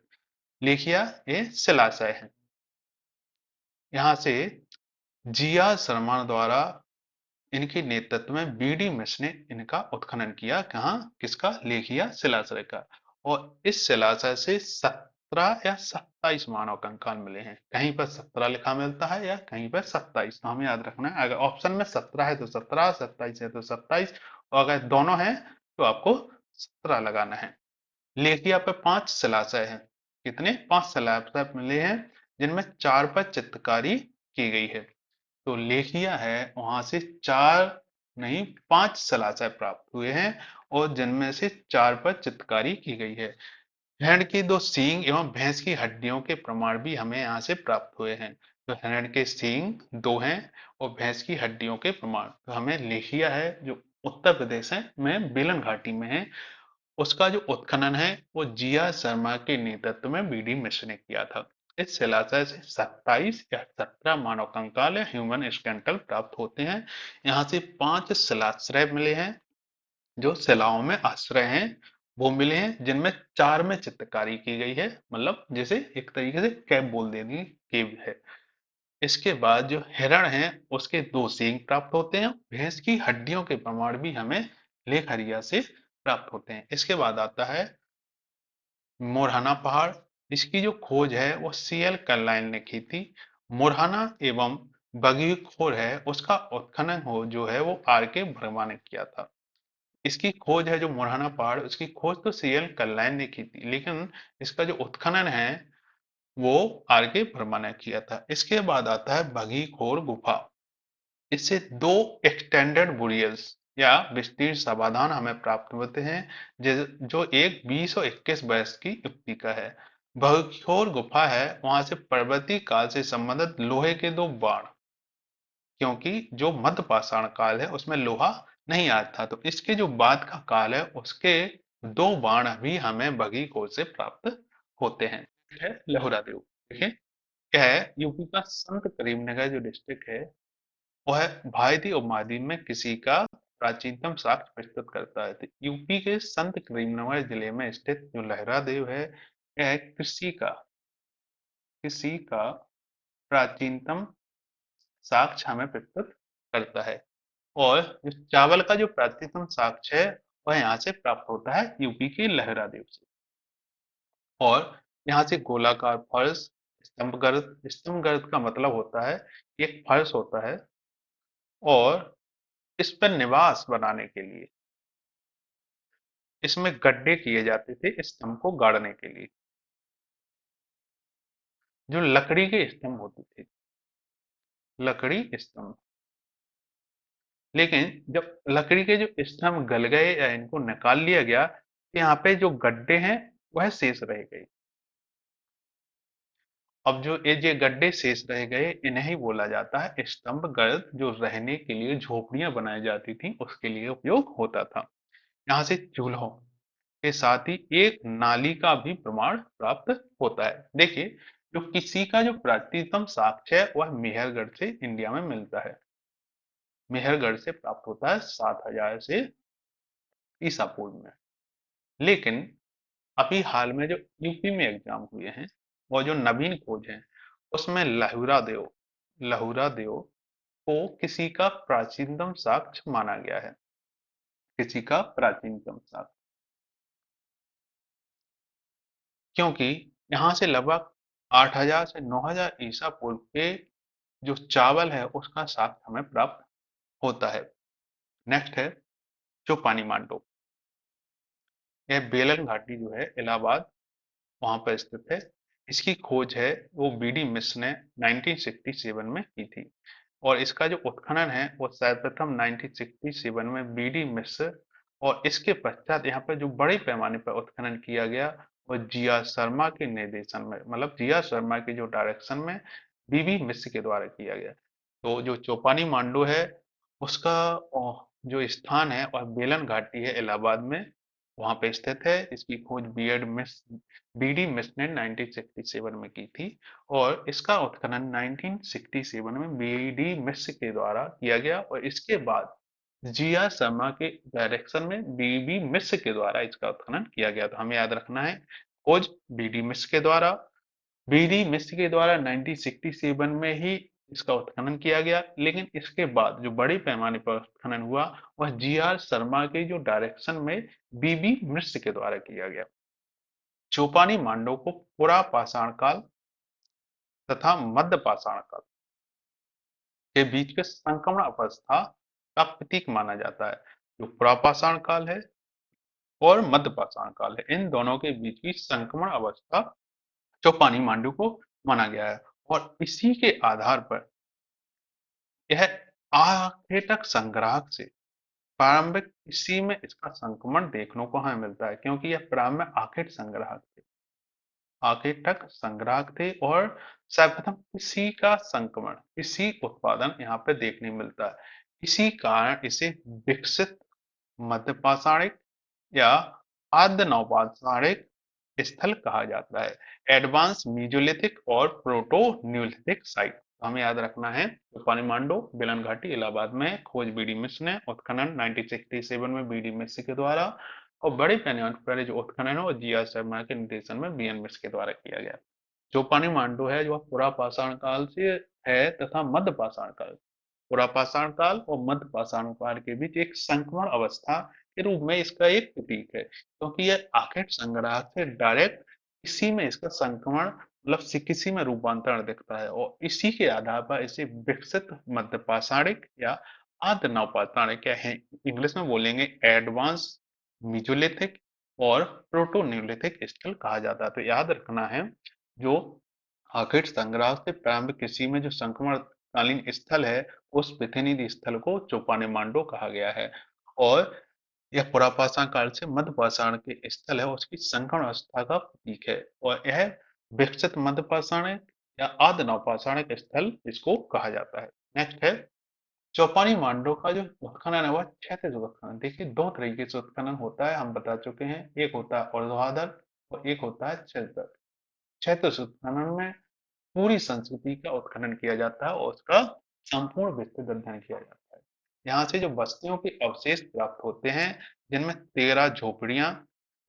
लेखिया ये शिलाशय है। यहाँ से जिया शर्मा द्वारा इनके नेतृत्व में बीडी मिश्र ने इनका उत्खनन किया। कहाँ? किसका? लेखिया शिलाशय का। और इस शिलाशय से 17 या 27 मानव कंकाल मिले हैं। कहीं पर 17 लिखा मिलता है या कहीं पर 27, तो हमें याद रखना है। अगर ऑप्शन में 17 है तो 17, 27 है तो 27, और अगर दोनों है तो आपको 17 लगाना है। लेखिया पे 5 शिलाशय हैं। कितने? 5 शिलाशय मिले हैं, जिनमें 4 पर चित्रकारी की गई है। तो लेखिया है वहां से 4 नहीं 5 शिलाशय प्राप्त हुए हैं, और जिनमें से 4 पर चित्रकारी की गई है। हिरण की 2 सींग एवं भैंस की हड्डियों के प्रमाण भी हमें यहाँ से प्राप्त हुए हैं। तो हिरण के सींग 2 हैं और भैंस की हड्डियों के प्रमाण, तो हमें लेखिया है जो उत्तर प्रदेश है में बेलन घाटी में है, उसका जो उत्खनन है वो जिया शर्मा के नेतृत्व में बीडी मिश्र ने किया था। इस शिलाशय से 27 या 17 मानव कंकाल या ह्यूमन स्केलेटल प्राप्त होते हैं। यहाँ से 5 शिलाश्रय मिले हैं, जो शिलाओं में आश्रय हैं वो मिले हैं, जिनमें 4 में चित्रकारी की गई है, मतलब जैसे एक तरीके से कैब बोल देनी, केव है। इसके बाद जो हिरण है उसके 2 सींग प्राप्त होते हैं। भैंस की हड्डियों के प्रमाण भी हमें लेखरिया से प्राप्त होते हैं। इसके बाद आता है मोरहाना पहाड़, इसकी जो खोज है वो सीएल कर्लाइन ने की थी। मोरहाना एवं बगीखोर है उसका उत्खनन हो जो है वो आर के वर्मा ने किया था। इसकी खोज है जो मोरहाना पहाड़, उसकी खोज तो सीएल कर्लाइन ने की थी, लेकिन इसका जो उत्खनन है वो आर के वर्मा ने किया था। इसके बाद आता है बगीखोर गुफा। इससे दो एक्सटेंडेड बुरियल्स या विस्तीर्ण समाधान हमें प्राप्त होते हैं, जो एक 20 और 21 वर्ष की युक्ति का है। बगखोर गुफा है, वहां से पर्वतीय काल से संबंधित लोहे के दो बाण, क्योंकि जो मध्य पाषाण काल है उसमें लोहा नहीं आया था, तो इसके जो बाद का काल है उसके दो बाण भी हमें बगीखोर से प्राप्त होते हैं। है लहुरा देव। देखिए क्या है, यूपी का संत करीमनगर जो डिस्ट्रिक्ट है वह भारतीय उपमहाद्वीप में किसी का प्राचीनतम साक्ष्य प्रस्तुत करता है। तो यूपी के संत करीमनगर जिले में स्थित जो लहरा देव है, यह किसी का प्राचीनतम साक्ष्य हमें प्रस्तुत करता है। और जो चावल का जो प्राचीनतम साक्ष्य है वह यहाँ से प्राप्त होता है यूपी के लहरा देव से। और यहाँ से गोलाकार फर्श, स्तंभ गर्त का मतलब होता है एक फर्श होता है, और इस पर निवास बनाने के लिए इसमें गड्ढे किए जाते थे स्तंभ को गाड़ने के लिए, जो लकड़ी के स्तंभ होते थे, लकड़ी स्तंभ। लेकिन जब लकड़ी के जो स्तंभ गल गए या इनको निकाल लिया गया, तो यहाँ पे जो गड्ढे हैं वह शेष रह गए। अब जो ये गड्ढे शेष रह गए इन्हें ही बोला जाता है स्तंभ गर्त, जो रहने के लिए झोपड़ियां बनाई जाती थी उसके लिए उपयोग होता था। यहाँ से चूल्हों के साथ ही एक नाली का भी प्रमाण प्राप्त होता है। देखिए जो किसी का जो प्राचीनतम साक्ष्य है वह मेहरगढ़ से इंडिया में मिलता है। मेहरगढ़ से प्राप्त होता है 7000 से ईसा पूर्व में। लेकिन अभी हाल में जो यूपी में एग्जाम हुए हैं वो जो नवीन खोज है उसमें लहुरा देव को किसी का प्राचीनतम साक्ष्य माना गया है। किसी का प्राचीनतम साक्ष्य, क्योंकि यहाँ से लगभग 8000 से 9000 ईसा पूर्व के जो चावल है उसका साक्ष्य हमें प्राप्त होता है। नेक्स्ट है चौपानी मांडो। यह बेलन घाटी जो है इलाहाबाद वहां पर स्थित है। इसकी खोज है वो बीडी मिश्र ने 1967 में की थी। और इसका जो उत्खनन है वो सर्वप्रथम 1967 में बीडी मिश्र, और इसके पश्चात यहाँ पर जो बड़े पैमाने पर उत्खनन किया गया वो जिया शर्मा के निर्देशन में, मतलब जिया शर्मा के जो डायरेक्शन में बीबी मिश्र के द्वारा किया गया। तो जो चौपानी मांडू है उसका जो स्थान है वह बेलन घाटी है इलाहाबाद में, वहां पे स्थित है। इसकी खोज बीडी मिश्र ने 1967 में की थी। और इसका उत्खनन 1967 में बीडी मिश्र के द्वारा किया गया, और इसके बाद जिया शर्मा के डायरेक्शन में बीबी मिश्र के द्वारा इसका उत्खनन किया गया। तो हमें याद रखना है खोज बीडी मिश्र के द्वारा, बीडी मिश्र के द्वारा 1967 में ही इसका उत्खनन किया गया। लेकिन इसके बाद जो बड़े पैमाने पर उत्खनन हुआ वह जी आर शर्मा के जो डायरेक्शन में बीबी मिश्र के द्वारा किया गया। चौपानी मांडो को पुरा पाषाण काल तथा मध्य पाषाण काल के बीच के संक्रमण अवस्था का प्रतीक माना जाता है। जो पुरा पाषाण काल है और मध्य पाषाण काल है, इन दोनों के बीच की संक्रमण अवस्था चौपानी मांडू को माना गया है। और इसी के आधार पर यह आखेटक संग्राहक से प्रारंभिक इसी में इसका संक्रमण देखने को हमें मिलता है, क्योंकि यह प्रारंभ में आखेट संग्राहक थे, आखेटक संग्राहक थे। और सर्वप्रथम इसी का संक्रमण, इसी उत्पादन यहाँ पे देखने मिलता है। इसी कारण इसे विकसित मध्य पाषाणिक या आद्य नवपाषाणिक स्थल कहा जाता है। एडवांस मीजोलिथिक और प्रोटो न्यूलिथिक साइट हमें याद रखना है। पानी मांडो बेलन घाटी इलाहाबाद में खोज बीडी मिश्र ने, उत्खनन 1967 में बीडी मिश्र के द्वारा, और बड़े पैमाने पर जो उत्खनन है वो जी आर शर्मा के निर्देशन में बीएन मिश्र के द्वारा किया गया। जो पानी मांडो है जो पुरा पाषाण काल से है तथा मध्य पाषाण काल, पुरा पाषाण काल और मध्य पाषाण काल के बीच एक संक्रमण अवस्था के रूप में इसका एक प्रतीक है, क्योंकि यह आखेट संग्राहक से डायरेक्ट इसी में इसका संक्रमण किसी में रूपांतरण दिखता है और इसी के आधार पर इसे विकसित मध्य पाषाणिक या आद्य नवपाषाणिक या इंग्लिश में बोलेंगे एडवांस मीजोलिथिक और प्रोटो न्यूलिथिक स्थल कहा जाता है। तो याद रखना है, जो आखिर संग्रह से प्रारंभिक कृषि में जो संक्रमण कालीन स्थल है, उस विथिनिधि स्थल को चोपाने मांडो कहा गया है। और यह पुरापाषाण काल से मध्य पाषाण के स्थल है, उसकी संक्रमण अवस्था का प्रतीक है और यह विकसित मध्य पाषाणिक या आदि नवपाषाणिक स्थल इसको कहा जाता है। नेक्स्ट है चौपानी मांडो का जो उत्खनन है वह क्षैतिज उत्खनन। देखिए दो तरीके से उत्खनन होता है, हम बता चुके हैं, एक होता है ऊर्ध्वाधर और एक होता है क्षैतिज। क्षैतिज उत्खनन में पूरी संस्कृति का उत्खनन किया जाता है और उसका संपूर्ण विस्तृत अध्ययन किया जाता है। यहाँ से जो बस्तियों के अवशेष प्राप्त होते हैं, जिनमें 13 झोपड़ियां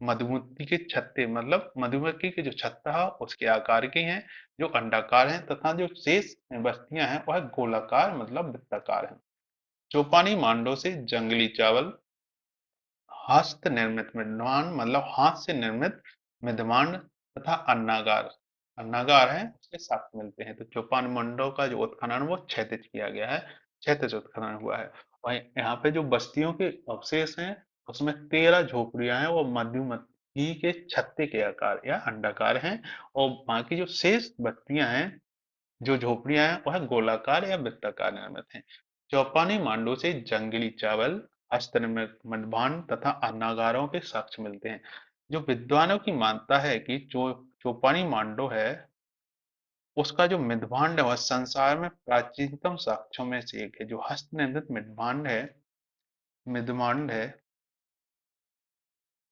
मधुमक्खी के छत्ते मधुमक्खी के जो छत्ता है उसके आकार की हैं, जो अंडाकार हैं, तथा जो शेष बस्तियां हैं वह गोलाकार वृत्ताकार हैं। चौपानी मांडो से जंगली चावल, हस्त निर्मित मिडमान हाथ से निर्मित मिधमान तथा अन्नागार अन्नागार है उसके साथ मिलते हैं। तो चौपान मंडल का जो उत्खनन वो क्षैतिज किया गया है, क्षैतिज उत्खनन हुआ है। वहीं यहाँ पे जो बस्तियों के अवशेष हैं उसमें 13 झोपड़ियां हैं, वो मधुमक्खी के छत्ते के आकार या अंडाकार हैं और बाकी जो शेष बस्तियां हैं, जो झोपड़ियां हैं वह गोलाकार या वृत्ताकार निर्मित हैं। चौपानी मांडो से जंगली चावल, हस्तनिर्मित मडभांड तथा अन्नागारों के साक्ष्य मिलते हैं। जो विद्वानों की मानता है कि जो चौपानी मांडो है उसका जो मृदभांड है वह संसार में प्राचीनतम साक्ष्यों में से एक है। जो हस्तनिर्मित मृदभांड है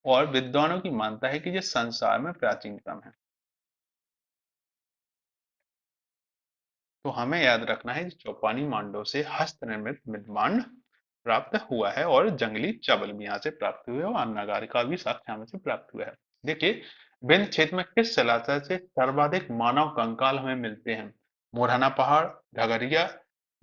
और विद्वानों की मानता है कि ये संसार में प्राचीनतम है। तो हमें याद रखना है चौपानी मांडो से हस्त निर्मित मिडमांड प्राप्त हुआ है और जंगली चावल भी यहाँ से प्राप्त हुए और अन्नागार का भी साक्ष्य हमें से प्राप्त हुआ है। देखिए विंध्य क्षेत्र में किस जलाशय से सर्वाधिक मानव कंकाल हमें मिलते हैं? मोरहना पहाड़, घगरिया,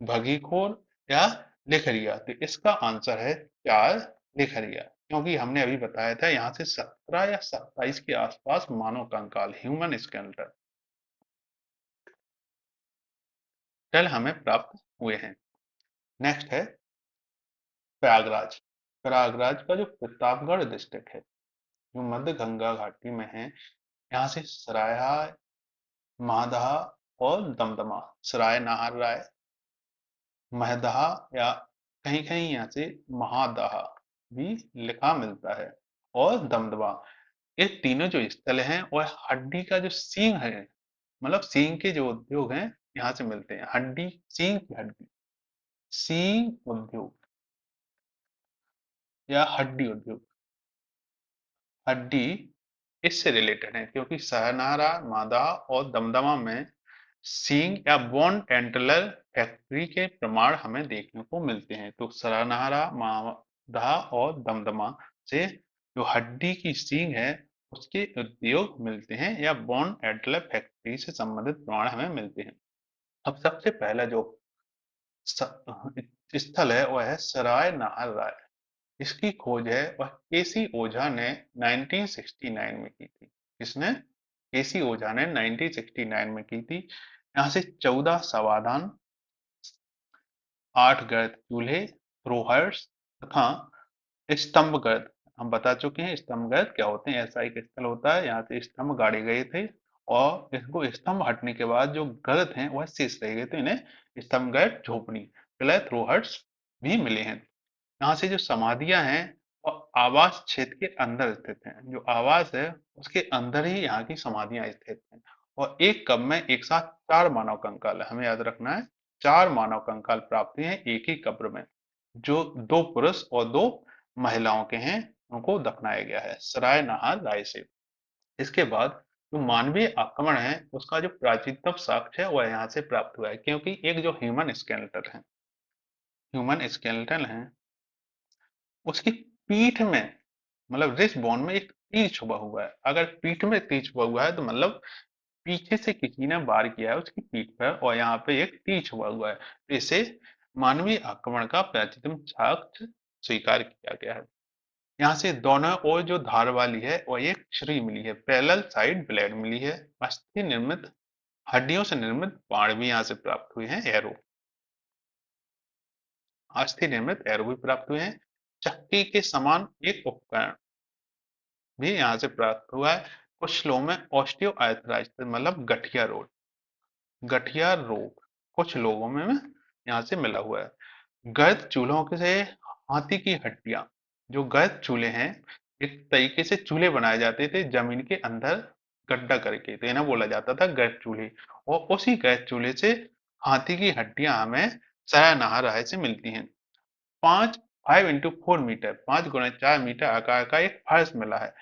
भगीखोर या लेखरिया? तो इसका आंसर है 4 लेखरिया, क्योंकि हमने अभी बताया था यहाँ से 17 या 27 के आसपास मानव कंकाल ह्यूमन स्केलेटन कल हमें प्राप्त हुए हैं। नेक्स्ट है प्रयागराज। प्रयागराज का जो प्रतापगढ़ डिस्ट्रिक्ट है, जो मध्य गंगा घाटी में है, यहाँ से सराय, महादहा और दमदमा, सराय नाहर राय, महदहा या कहीं कहीं यहाँ से महादहा भी लिखा मिलता है और दमदमा। ये तीनों जो स्थल हैं वह हड्डी का जो सींग है, सींग के जो उद्योग हैं यहाँ से मिलते हैं। हड्डी, सींग की हड्डी, सींग उद्योग या हड्डी उद्योग, हड्डी इससे रिलेटेड है, क्योंकि सहनारा, मादा और दमदमा में सींग या बोन एंटलर फैक्ट्री के प्रमाण हमें देखने को मिलते हैं। तो सरनाहरा, मादा और दमदमा से जो हड्डी की सींग है उसके उद्योग मिलते हैं या बोन एंटलर फैक्ट्री से संबंधित प्रमाण हमें मिलते हैं। अब सबसे पहला जो स्थल है वह है सराय नाहर राय। इसकी खोज है वह केसी ओझा ने 1969 में की थी। किसने? केसी ओझा ने 1969 में की थी। यहाँ से 14 समाधान, 8 गर्त चूल्हे, रोहर्स तथा स्तंभ गर्त, हम बता चुके हैं स्तंभ गर्त क्या होते हैं। ऐसा एक स्थल होता है, यहाँ से स्तंभ गाड़े गए थे और इसको स्तंभ हटने के बाद जो गर्त हैं वह शेष रह गए थे, इन्हें स्तंभ गर्त झोपड़ी प्लस रोहर्स भी मिले हैं। यहाँ से जो समाधियां हैं वो आवास क्षेत्र के अंदर स्थित हैं। जो आवास है उसके अंदर ही यहाँ की समाधियां स्थित हैं और एक कब में एक साथ 4 मानव कंकाल है, हमें याद रखना है। 4 मानव कंकाल प्राप्त हुए हैं एक ही कब्र में, जो 2 पुरुष और 2 महिलाओं के हैं, उनको दफनाया गया है सराय नहार राय से। इसके बाद जो मानवीय आक्रमण है उसका जो प्राचीनतम साक्ष्य है वह यहाँ से प्राप्त हुआ है, क्योंकि एक जो ह्यूमन स्केलेटन है उसकी पीठ में, रिस्ट बोन में एक तीर छुपा हुआ है। अगर पीठ में तीर छुपा हुआ है तो पीछे से किसी ने वार किया है उसकी पीठ पर और यहाँ पे एक तीर छुपा हुआ है, तो इसे मानवीय आक्रमण का प्राचीनतम साक्ष्य स्वीकार किया गया है। यहाँ से दोनों ओर जो धार वाली है वह एक छुरी मिली है, पैरेलल साइड ब्लेड मिली है। अस्थि निर्मित हड्डियों से निर्मित बाण भी यहाँ से प्राप्त हुए हैं, एरो। अस्थि निर्मित एरो भी प्राप्त हुए हैं। चक्की के समान एक उपकरण भी यहाँ से प्राप्त हुआ है। कुछ लोगों में ऑस्टियोआर्थराइटिस मतलब गठिया रोग कुछ लोगों में यहाँ से मिला हुआ है। गर्द चूल्हों के से हाथी की हड्डियां, जो गर्द चूल्हे हैं, एक तरीके से चूल्हे बनाए जाते थे जमीन के अंदर गड्ढा करके, तो इन्हें बोला जाता था गर्द चूल्हे। और उसी गर्द चूल्हे से हाथी की हड्डियां हमें सयानाह राय से मिलती हैं। 5 इंटू 4 मीटर 5 गुना 4 मीटर आकार का एक फर्श मिला है,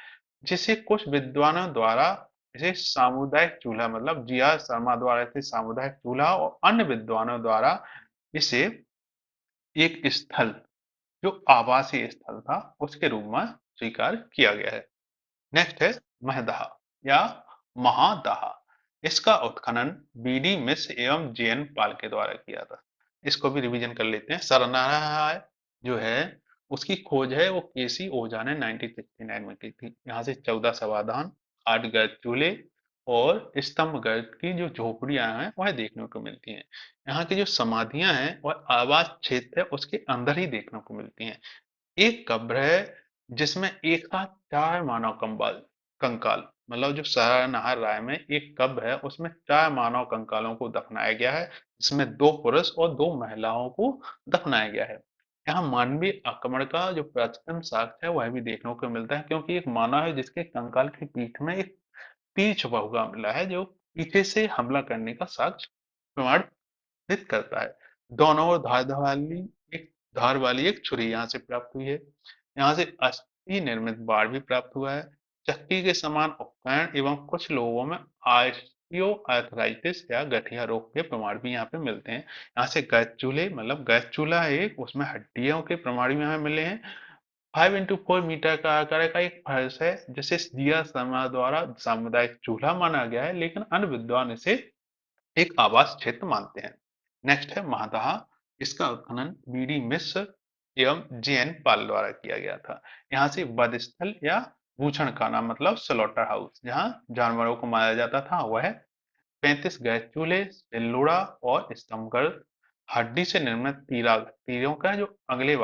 जिसे कुछ विद्वानों द्वारा इसे सामुदायिक चूल्हा मतलब जी आर शर्मा द्वारा इसे सामुदायिक चूल्हा और अन्य विद्वानों द्वारा इसे एक स्थल, जो आवासीय स्थल था, उसके रूप में स्वीकार किया गया है। नेक्स्ट है महदाह या महादाह। इसका उत्खनन बीडी मिश्र एवं जेएन पाल के द्वारा किया था। इसको भी रिवीजन कर लेते हैं। सरनाराय जो है उसकी खोज है वो केसी ओझा ने 1969 में की थी। यहाँ से 14 समाधान, 8 गर्त चूल्हे और स्तंभ गर्त की जो झोपड़ियां हैं वह देखने को मिलती हैं। यहाँ की जो समाधियां हैं वह आवास क्षेत्र है उसके अंदर ही देखने को मिलती हैं। एक कब्र है जिसमें एक साथ 4 मानव कंकाल मतलब जो सरायनहार राय में एक कब्र है उसमें 4 मानव कंकालों को दफनाया गया है, जिसमें 2 पुरुष और 2 महिलाओं को दफनाया गया है। यहाँ मानवीय आक्रमण का जो प्राचीनतम साक्ष्य है वह भी देखने को मिलता है, क्योंकि एक मानव है जिसके कंकाल की पीठ में एक तीर छुपा हुआ मिला है, जो पीछे से हमला करने का साक्ष्य प्रमाण चित्रित करता है। दोनों ओर धार वाली एक छुरी यहाँ से प्राप्त हुई है। यहाँ से अस्थि निर्मित बाड़ भी प्राप्त हुआ है। चक्की के समान उपकरण एवं कुछ लोगों में ऑस्टियोआर्थराइटिस या गठिया रोग के प्रमाण भी यहाँ पे मिलते हैं। यहाँ से गैस चूल्हे मतलब गैस चूल्हा है एक, उसमें हड्डियों के प्रमाण भी हमें मिले हैं। 5 इंटू 4 मीटर का आकार का एक फर्श है, जिसे दिया समाज द्वारा सामुदायिक चूल्हा माना गया है, लेकिन अन्य विद्वान इसे एक आवास क्षेत्र मानते हैं। नेक्स्ट है महादाह। इसका उत्खनन बीडी मिश्र एवं जेएन पाल द्वारा किया गया था। यहाँ से वध स्थल या बूचड़ खाना मतलब स्लॉटर हाउस, जहाँ जानवरों को मारा जाता था, वह 35 गैस चूल्हे, सिल्लूड़ा और स्तंभगढ़, हड्डी से निर्मित तीरों का जो आगे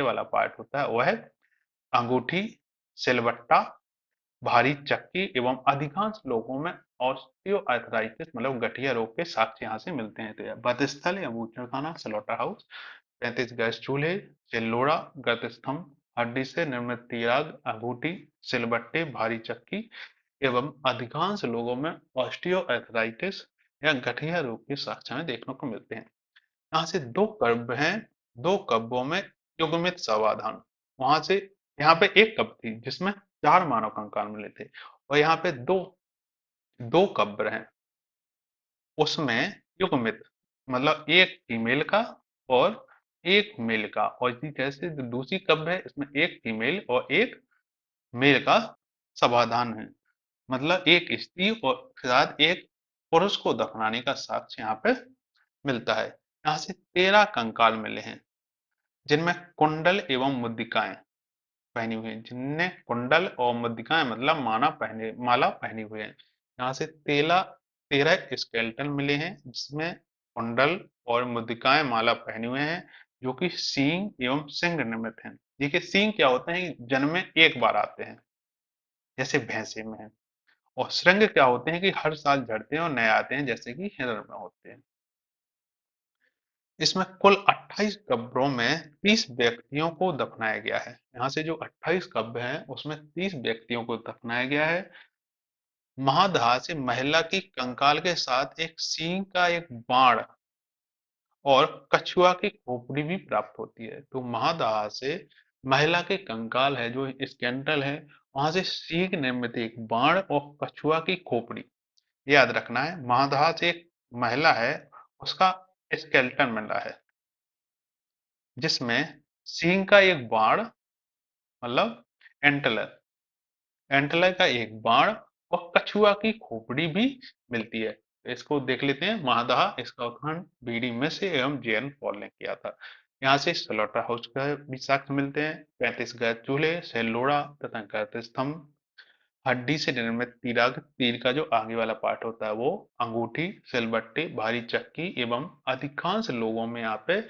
वाला पार्ट होता है वह अंगूठी, सिलबट्टा, भारी चक्की एवं अधिकांश लोगों में ऑस्टियोआर्थराइटिस मतलब गठिया रोग के साक्ष्य यहाँ से मिलते हैं। तो यह वधस्थल या बूचड़खाना स्लॉटर हाउस, 35 गैस चूल्हे, चिल्लोड़ा, गत स्तंभ, हड्डी से निर्मित तिराग, अंगूठी, सिलबट्टे, भारी चक्की एवं अधिकांश लोगों में ऑस्टियोआर्थराइटिस या गठिया रोग के साक्ष्य में देखने को मिलते हैं। यहाँ से 2 कब्र हैं, 2 कब्रों में युग्मित समाधान। वहां से यहाँ पे एक कब्र थी जिसमें 4 मानव कंकाल मिले थे, और यहाँ पे दो दो कब्र हैं उसमें युग्मित मतलब एक फीमेल का और एक मेल का, और इसी तरह से जो दूसरी कब्र है इसमें एक फीमेल और एक मेल का समाधान है, मतलब एक स्त्री और साथ एक पुरुष को दफनाने का साक्ष्य यहाँ पे मिलता है। यहाँ से 13 कंकाल मिले हैं, जिनमें कुंडल एवं मुद्रिकाएं पहनी हुई हैं, जिनने कुंडल और मुद्रिकाएं मतलब माला पहनी हुई है। यहाँ से 13 स्केलेटन मिले हैं, जिसमें कुंडल और मुद्रिकाएं माला पहने हुए हैं, जो कि सींग एवं सिंग निर्मित हैं। देखिए सींग क्या होते हैं, जन्म में एक बार आते हैं, जैसे भैंसे में है। और श्रृंग क्या होते हैं कि हर साल झड़ते हैं और नए आते हैं, जैसे कि हिरण में होते हैं। इसमें कुल 28 कब्रों में 30 व्यक्तियों को दफनाया गया है। यहाँ से जो 28 कब्र हैं उसमें 30 व्यक्तियों को दफनाया गया है। महादाह से महिला की कंकाल के साथ एक सींग का एक बाण और कछुआ की खोपड़ी भी प्राप्त होती है। तो महादाह से महिला के कंकाल है जो स्केलेटल है, वहां से सींग निर्मित एक बाण और कछुआ की खोपड़ी याद रखना है। महादाह से एक महिला है, उसका स्केलेटन मिला है, जिसमें सींग का एक बाण मतलब एंटलर एंटलर का एक बाण और कछुआ की खोपड़ी भी मिलती है। इसको देख लेते हैं। महादाह इसका उत्खनन बीडी मिश्र एवं जेएन पॉल ने किया था। यहाँ से स्लॉटर हाउस का भी साक्ष्य मिलते हैं। 35 गैस चूल्हे, सेल लोढ़ा तथा गैस स्तंभ, हड्डी से निर्मित तीर का जो आगे वाला पार्ट होता है वो, अंगूठी, सिलबट्टे, भारी चक्की एवं अधिकांश लोगों में यहाँ पे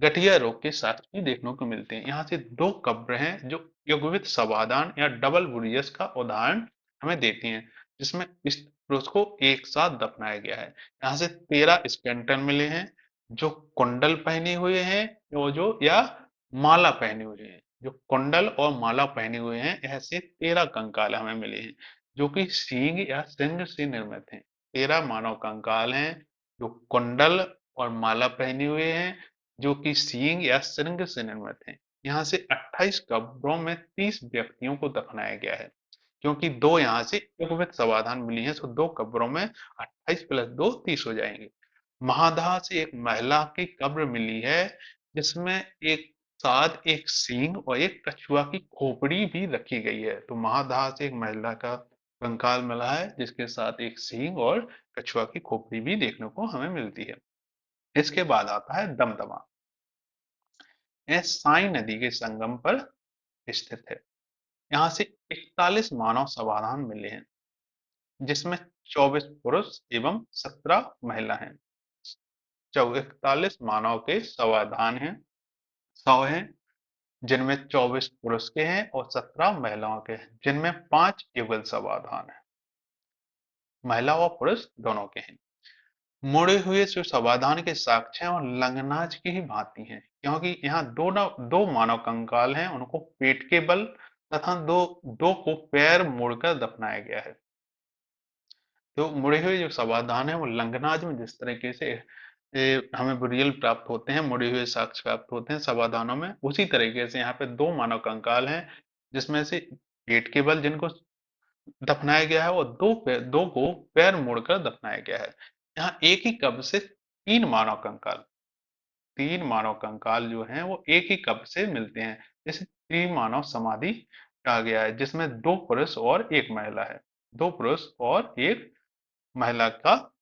गठिया रोग के साक्ष्य भी देखने को मिलते हैं। यहाँ से 2 कब्र हैं जो युग्मित समाधान या डबल बुरियस का उदाहरण हमें देती हैं, जिसमें इस पुरुष को एक साथ दफनाया गया है। यहाँ से 13 स्केलेटन मिले हैं जो कुंडल पहने हुए हैं, वो जो या माला पहने हुए हैं। जो कुंडल और माला पहने हुए हैं, ऐसे 13 कंकाल हमें मिले हैं जो कि सींग या सिंह से निर्मित हैं। 13 मानव कंकाल हैं जो कुंडल और माला पहने हुए हैं, जो कि सींग या सिंह से निर्मित हैं। यहाँ से 28 कब्रों में 30 व्यक्तियों को दफनाया गया है, क्योंकि 2 यहाँ से युग्मित समाधान मिली है, तो 2 कब्रों में 28 प्लस 2 30 हो जाएंगे। महादाह से एक महिला की कब्र मिली है, जिसमें एक साथ एक सींग और एक कछुआ की खोपड़ी भी रखी गई है। तो महादाह से एक महिला का कंकाल मिला है, जिसके साथ एक सींग और कछुआ की खोपड़ी भी देखने को हमें मिलती है। इसके बाद आता है दमदमा। यह साई नदी के संगम पर स्थित है। यहाँ से 41 मानव समाधान मिले हैं, जिसमें 24 पुरुष एवं 17 महिला हैं। 41 मानव के समाधान हैं, 100 हैं, जिनमें 24 पुरुष के हैं और 17 महिलाओं के हैं, जिनमें 5 युगल समाधान है, महिला और पुरुष दोनों के हैं। मुड़े हुए जो समाधान के साक्ष्य हैं और लंगनाज की ही भांति हैं, क्योंकि यहाँ दो मानव कंकाल हैं, उनको पेट के बल तथा दो दो को पैर मोड़कर दफनाया गया है। तो मुड़े हुए जो समाधान है वो लंगनाज में जिस तरीके से हमें बुरियल प्राप्त होते हैं, मुड़े हुए साक्ष्य प्राप्त होते हैं समाधानों में, उसी तरीके से यहाँ पे 2 मानव कंकाल हैं, जिसमें से पेट के बल जिनको दफनाया गया है और दो को पैर मोड़कर दफनाया गया है। यहाँ एक ही कब्र से 3 मानव कंकाल जो हैं वो एक ही कब्र से मिलते हैं, जैसे त्रिमानव समाधि कहा गया है, जिसमें 2 पुरुष और 1 महिला है। 2 पुरुष और 1 महिला का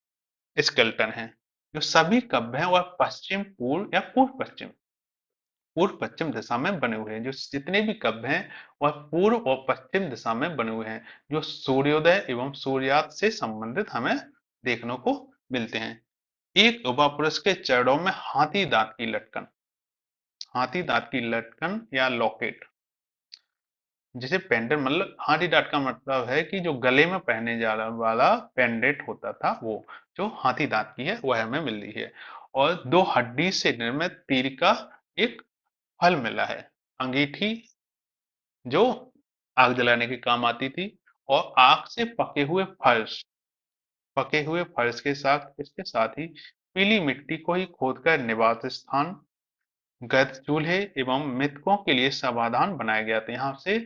स्केलेटन है। जो सभी कब्र हैं वह पश्चिम पूर्व या पूर्व पश्चिम दिशा में बने हुए हैं। जो जितने भी कब्र हैं वह पूर्व और पश्चिम दिशा में बने हुए हैं, जो सूर्योदय एवं सूर्यास्त से संबंधित हमें देखने को मिलते हैं। एक युवा पुरुष के चरणों में हाथी दांत की लटकन या लॉकेट, जिसे पेंडेंट मतलब हाथी दांत का मतलब है कि जो गले में पहने जाने वाला पेंडेंट होता था, वो जो हाथी दांत की है वह हमें मिल रही है। और 2 हड्डी से निर्मित तीर का एक फल मिला है, अंगीठी जो आग जलाने के काम आती थी, और आग से पके हुए फर्श के साथ इसके साथ ही पीली मिट्टी को ही खोदकर निवास स्थान, गैस चूल्हे एवं मृतकों के लिए समाधान बनाया गया था। यहाँ से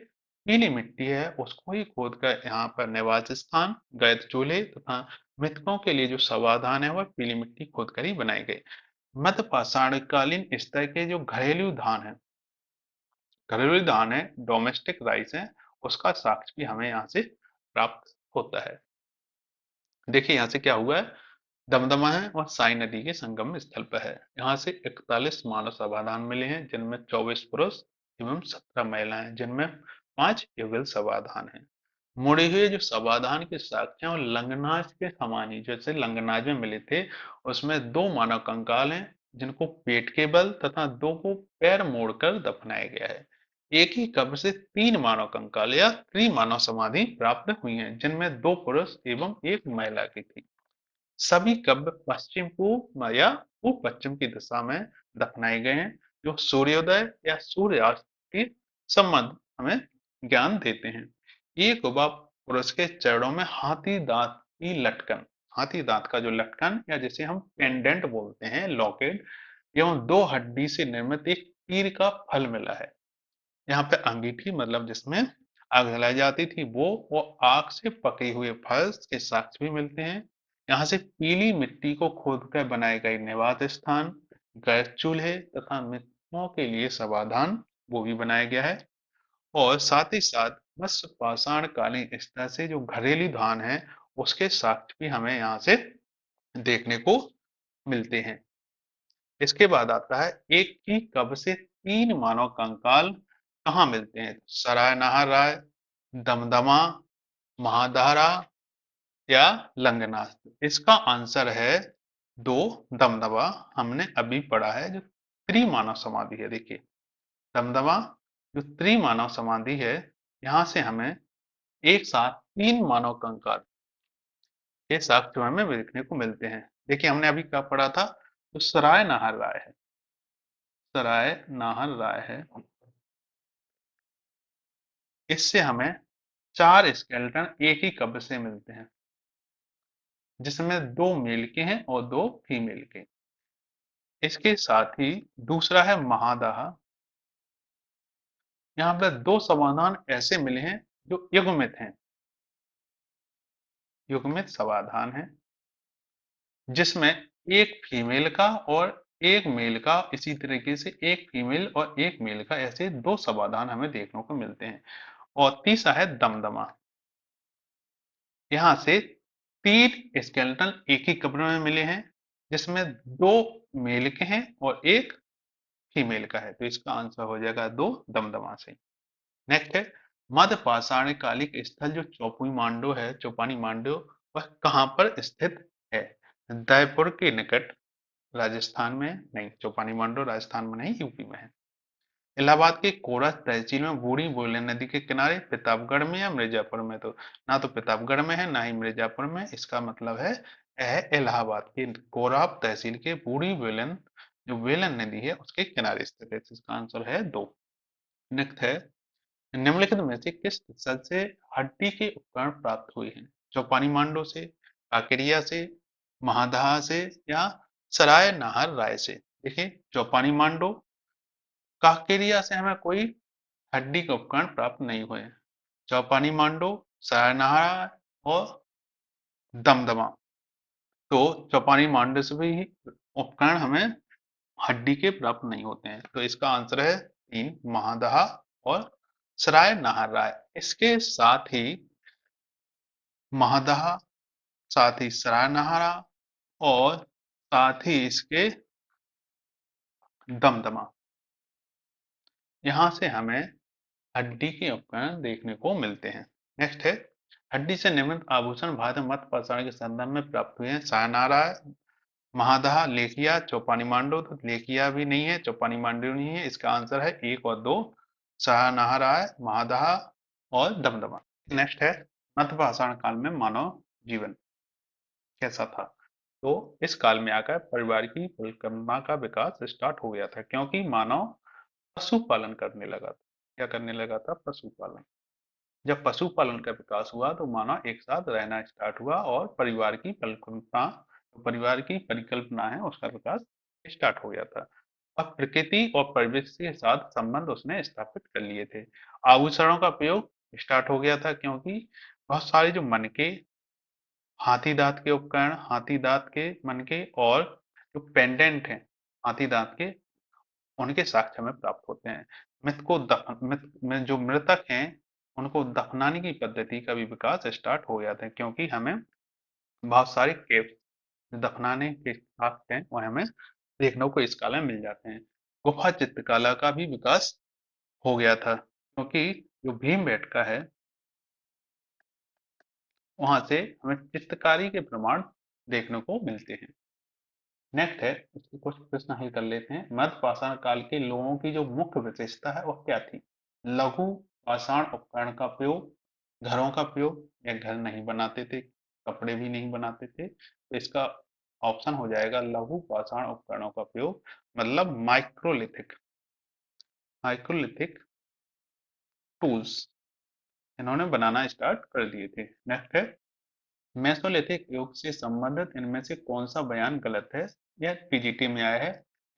पीली मिट्टी है उसको ही खोदकर यहाँ पर निवास स्थान, गैस चूल्हे तथा मृतकों के लिए जो समाधान है वह पीली मिट्टी खोदकर ही बनाए गए। मध्य पाषाणकालीन स्तर के जो घरेलू धान है, डोमेस्टिक राइस है, उसका साक्ष्य भी हमें यहाँ से प्राप्त होता है। देखिए यहाँ से क्या हुआ है, दमदमा है और साई नदी के संगम स्थल पर है। यहाँ से 41 मानव समाधान मिले हैं, जिनमें 24 पुरुष एवं 17 महिलाएं, जिनमें 5 युगल समाधान हैं। मुड़े हुए जो समाधान के साक्ष्य हैं और लंगनाज के समान ही जैसे लंगनाज में मिले थे, उसमें 2 मानव कंकाल हैं, जिनको पेट के बल तथा 2 को पैर मोड़कर दफनाया गया है। एक ही कब्र से 3 मानव कंकाल या त्रिमानव समाधि प्राप्त हुई हैं, जिनमें 2 पुरुष एवं 1 महिला की थी। सभी कब्र पश्चिम पूर्व या पूर्व पश्चिम की दिशा में दफनाए गए हैं, जो सूर्योदय या सूर्यास्त के संबंध हमें ज्ञान देते हैं। एक युवा पुरुष के चरणों में हाथी दांत का जो लटकन या जिसे हम पेंडेंट बोलते हैं, लॉकेट एवं 2 हड्डी से निर्मित एक तीर का फल मिला है। यहाँ पे अंगीठी मतलब जिसमें आग जलाई जाती थी वो आग से पके हुए फर्श के साक्ष्य भी मिलते हैं। यहाँ से पीली मिट्टी को खोदकर बनाए गए निवास स्थान, गैस चूल्हे तथा मृतकों के लिए समाधान वो भी बनाया गया है। और साथ ही साथ मत्स्य पाषाण कालीन स्तर से जो घरेलू धान है उसके साक्ष्य भी हमें यहाँ से देखने को मिलते हैं। इसके बाद आता है एक ही कब से 3 मानव कंकाल कहाँ मिलते हैं? सरायनहर राय, दमदमा, महादारा या लंगनाथ। इसका आंसर है 2 दमदमा। हमने अभी पढ़ा है जो त्रिमानव समाधि है। देखिए दमदमा जो त्रिमानव समाधि है, यहाँ से हमें एक साथ 3 मानव कंकाल के साक्ष्य हमें देखने को मिलते हैं। देखिए हमने अभी क्या पढ़ा था, तो सराय नाहर राय है, सराय नाहर राय है। इससे हमें 4 स्केलेटन एक ही कब्र से मिलते हैं, जिसमें 2 मेल के हैं और 2 फीमेल के। इसके साथ ही दूसरा है महादाह। यहाँ पर 2 समाधान ऐसे मिले हैं जो युग्मित हैं, युग्मित समाधान है, जिसमें एक फीमेल का और एक मेल का, इसी तरीके से एक फीमेल और एक मेल का, ऐसे 2 समाधान हमें देखने को मिलते हैं। और तीसरा है दमदमा। यहाँ से 3 स्केलेटन एक ही कब्र में मिले हैं, जिसमें 2 मेल के हैं और एक फीमेल का है। तो इसका आंसर हो जाएगा 2 दमदमा से। नेक्स्ट है मध्य पाषाण कालिक स्थल जो चौपुई मांडो है, चौपानी मांडो, वह कहाँ पर स्थित है? दयपुर के निकट, राजस्थान में नहीं, चौपानी मांडो राजस्थान में नहीं, यूपी में है। इलाहाबाद के कोरस तहसील में बूढ़ी बोयलन नदी के किनारे, प्रतापगढ़ में या मिर्जापुर में? तो ना तो प्रतापगढ़ में है ना ही मिर्जापुर में। इसका मतलब है यह इलाहाबाद के कोराब तहसील के बूढ़ी बोयलन, जो वेलन नदी है उसके किनारे स्थित है। इसका आंसर है 2। नेक्स्ट है निम्नलिखित में से किस स्थल से हड्डी के उपकरण प्राप्त हुए हैं? चौपानी मांडो से, काकेरिया से, महादहा से या सराय नाहर राय से? देखिए चौपानी मांडो, काकेरिया से हमें कोई हड्डी के उपकरण प्राप्त नहीं हुए। चौपानी मांडो, सरायनाहरा और दमदमा, तो चौपानी मांडो से भी उपकरण हमें हड्डी के प्राप्त नहीं होते हैं। तो इसका आंसर है 3 महादहा और सराय नाहर राय। इसके साथ ही महादहा, साथ ही सराय नाहरा और साथ ही इसके दमदमा, यहाँ से हमें हड्डी के उपकरण देखने को मिलते हैं। नेक्स्ट है हड्डी से निर्मित आभूषण भारत में मध्य पाषाण के संदर्भ में प्राप्त हुए हैं। सायनारा, महादहा, लेखिया, चौपानी मांडो। तो लेखिया भी नहीं है, चौपानी मांडो नहीं है। इसका आंसर है 1 और 2, सायनाहरा, महादहा और दमदमा। नेक्स्ट है मध्य पाषाण काल में मानव जीवन कैसा था? तो इस काल में आकर परिवार की परिकल्पना का विकास स्टार्ट हो गया था, क्योंकि मानव पशुपालन करने लगा था। क्या करने लगा था? पशुपालन। जब पशुपालन का विकास हुआ तो मानव एक साथ रहना स्टार्ट हुआ और परिवार की परिकल्पना है उसका विकास स्टार्ट हो गया था। अब प्रकृति और परिवेश के साथ संबंध उसने स्थापित कर लिए थे। आभूषणों का प्रयोग स्टार्ट हो गया था, क्योंकि बहुत सारे जो मनके, हाथी दांत के उपकरण, हाथी दांत के मनके और जो पेंडेंट हैं हाथी दांत के, उनके साक्ष्य में प्राप्त होते हैं। मृत में जो मृतक हैं उनको दफनाने की पद्धति का भी विकास स्टार्ट हो गया था, क्योंकि हमें बहुत सारे केव दफनाने के साक्ष्य हैं वह हमें देखने को इस काल में मिल जाते हैं। गुफा चित्रकला का भी विकास हो गया था, क्योंकि जो भीमबेटका है वहां से हमें चित्रकारी के प्रमाण देखने को मिलते हैं। नेक्स्ट है इसके कुछ प्रश्न हल कर लेते हैं। मध्य पाषाण काल के लोगों की जो मुख्य विशेषता है वह क्या थी? लघु पाषाण उपकरण का प्रयोग, घरों का प्रयोग, या घर नहीं बनाते थे, कपड़े भी नहीं बनाते थे। तो इसका ऑप्शन हो जाएगा लघु पाषाण उपकरणों का प्रयोग, मतलब माइक्रोलिथिक, माइक्रोलिथिक टूल्स इन्होंने बनाना स्टार्ट कर दिए थे। नेक्स्ट है मेसोलिथिक युग से संबंधित इनमें से कौन सा बयान गलत है? यह पीजीटी में आया है।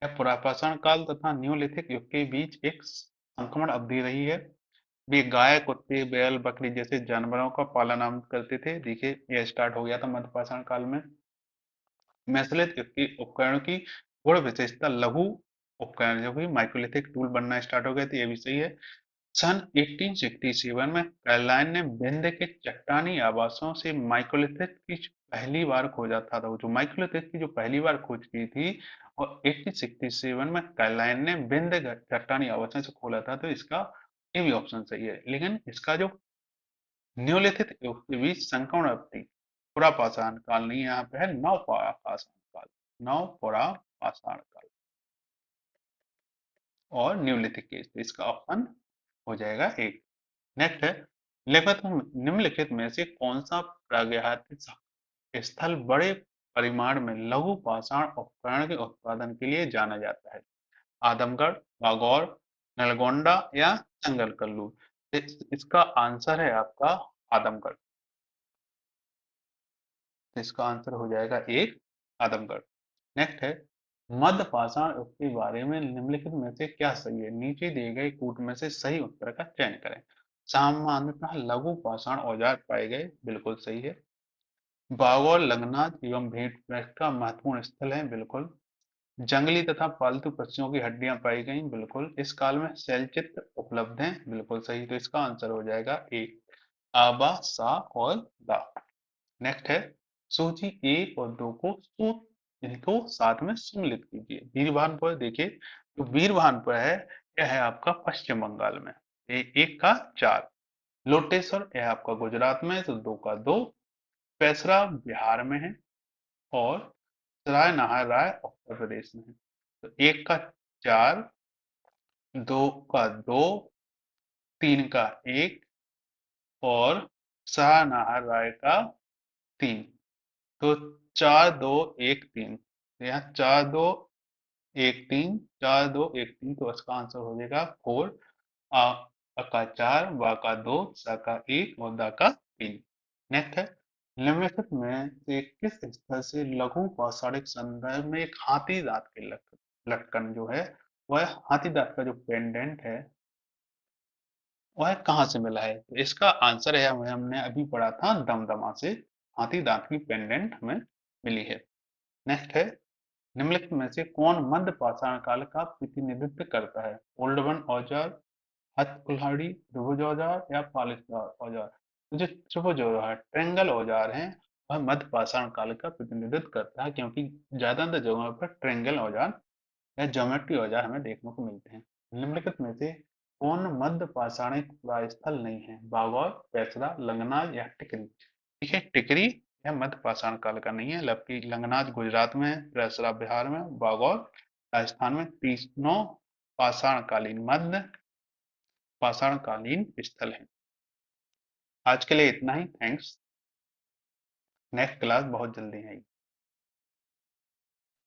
यह पुरापाषाण काल तथा न्यूलिथिक युग के बीच एक संक्रमण अवधि रही है। वे गाय, कुत्ते, बैल, बकरी जैसे जानवरों का पालन हम करते थे। देखिए यह स्टार्ट हो गया था मध्यपाषाण काल में। मेसोलिथिक युग की उपकरणों की गुण विशेषता लघु उपकरण, जो कि माइक्रोलिथिक टूल बनना स्टार्ट हो गए थे, ये भी सही है। सन 1867 में कैरलाइन ने विंध्य के चट्टानी आवासों से माइक्रोलिथिक की पहली बार खोजा था, तो जो माइक्रोलिथिक की जो पहली बार खोज की थी और 1867 में कैरलाइन ने विंध्य चट्टानी आवासों से खोला था, तो इसका ये भी ऑप्शन सही है। लेकिन इसका जो न्यूलिथिक युग के बीच संक्रमण अवधि पुरा पाषाण काल नहीं, यहाँ पे है नव पाषाण काल, नव पुरा पाषाण काल और न्यूलिथिक एज, तो इसका ऑप्शन हो जाएगा एक। नेक्स्ट है, निम्नलिखित में से कौन सा प्रागैतिहासिक स्थल बड़े परिमाण में लघु पाषाण उपकरण के उत्पादन के लिए जाना जाता है? आदमगढ़, बागौर, नलगोंडा या संगलकल्लू? इसका आंसर है आपका आदमगढ़, तो इसका आंसर हो जाएगा एक, आदमगढ़। नेक्स्ट है, मध्य पाषाण युग के बारे में निम्नलिखित में से क्या सही है? नीचे दिए गए कूट में से सही उत्तर का चयन करें। सामान्यतः लघु पाषाण औजार पाए गए, बिल्कुल सही है। बागौर लंगनाथ एवं भेंट का महत्वपूर्ण स्थल है, बिल्कुल। जंगली तथा पालतू पक्षियों की हड्डियां पाई गई, बिल्कुल। इस काल में शैलचित्र उपलब्ध हैं, बिल्कुल सही, तो इसका आंसर हो जाएगा ए, आबा, सा और दा। नेक्स्ट है, सूची एक और दो को इनको साथ में सम्मिलित कीजिए। वीरभानपुर, देखिए जो वीरभानपुर है यह है आपका पश्चिम बंगाल में, ये एक का चार। लोटेश्वर यह आपका गुजरात में, तो दो का दो। पेसरा बिहार में है और सराय नहाय राय उत्तर प्रदेश में है, तो एक का चार, दो का दो, तीन का एक और सराय नहाय राय का तीन, तो चार दो एक तीन, तो यहाँ चार दो एक तीन, चार दो एक तीन, तो इसका आंसर हो जाएगा फोर। आ अ का चार, बा का दो, सा का एक और दा का तीन। नेक्स्ट है, निम्नलिखित में से किस स्थल से लघु पौराणिक संदर्भ में एक हाथी दांत के लटकन जो है, वह हाथी दांत का जो पेंडेंट है वह कहाँ से मिला है? तो इसका आंसर है, हमने अभी पढ़ा था, दमदमा से हाथी दांत की पेंडेंट हमें मिली है। नेक्स्ट है, निम्नलिखित में से कौन मध्य पाषाण काल का प्रतिनिधित्व करता है? ओल्ड वन औजार, हथ कुल्हाड़ी, त्रिभुज औजार या पालिशदार औजार? तो जो त्रिभुज औजार ट्रेंगल औजार हैं वह मध्य पाषाण काल का प्रतिनिधित्व करता है, क्योंकि ज्यादातर जगहों पर ट्रेंगल औजार या ज्योमेट्री औजार हमें देखने को मिलते हैं। निम्नलिखित में से कौन मध्य पाषाणिक स्थल नहीं है? बागौर, पेसरा, लंगनाज या टिकरी? ठीक है, टिकरी यह मध्य पाषाण काल का नहीं है, जबकि लंगनाज गुजरात में है, पेसरा बिहार में, बागौर राजस्थान में, तीनों पाषाणकालीन मध्य पाषाणकालीन स्थल है। आज के लिए इतना ही, थैंक्स। नेक्स्ट क्लास बहुत जल्दी है।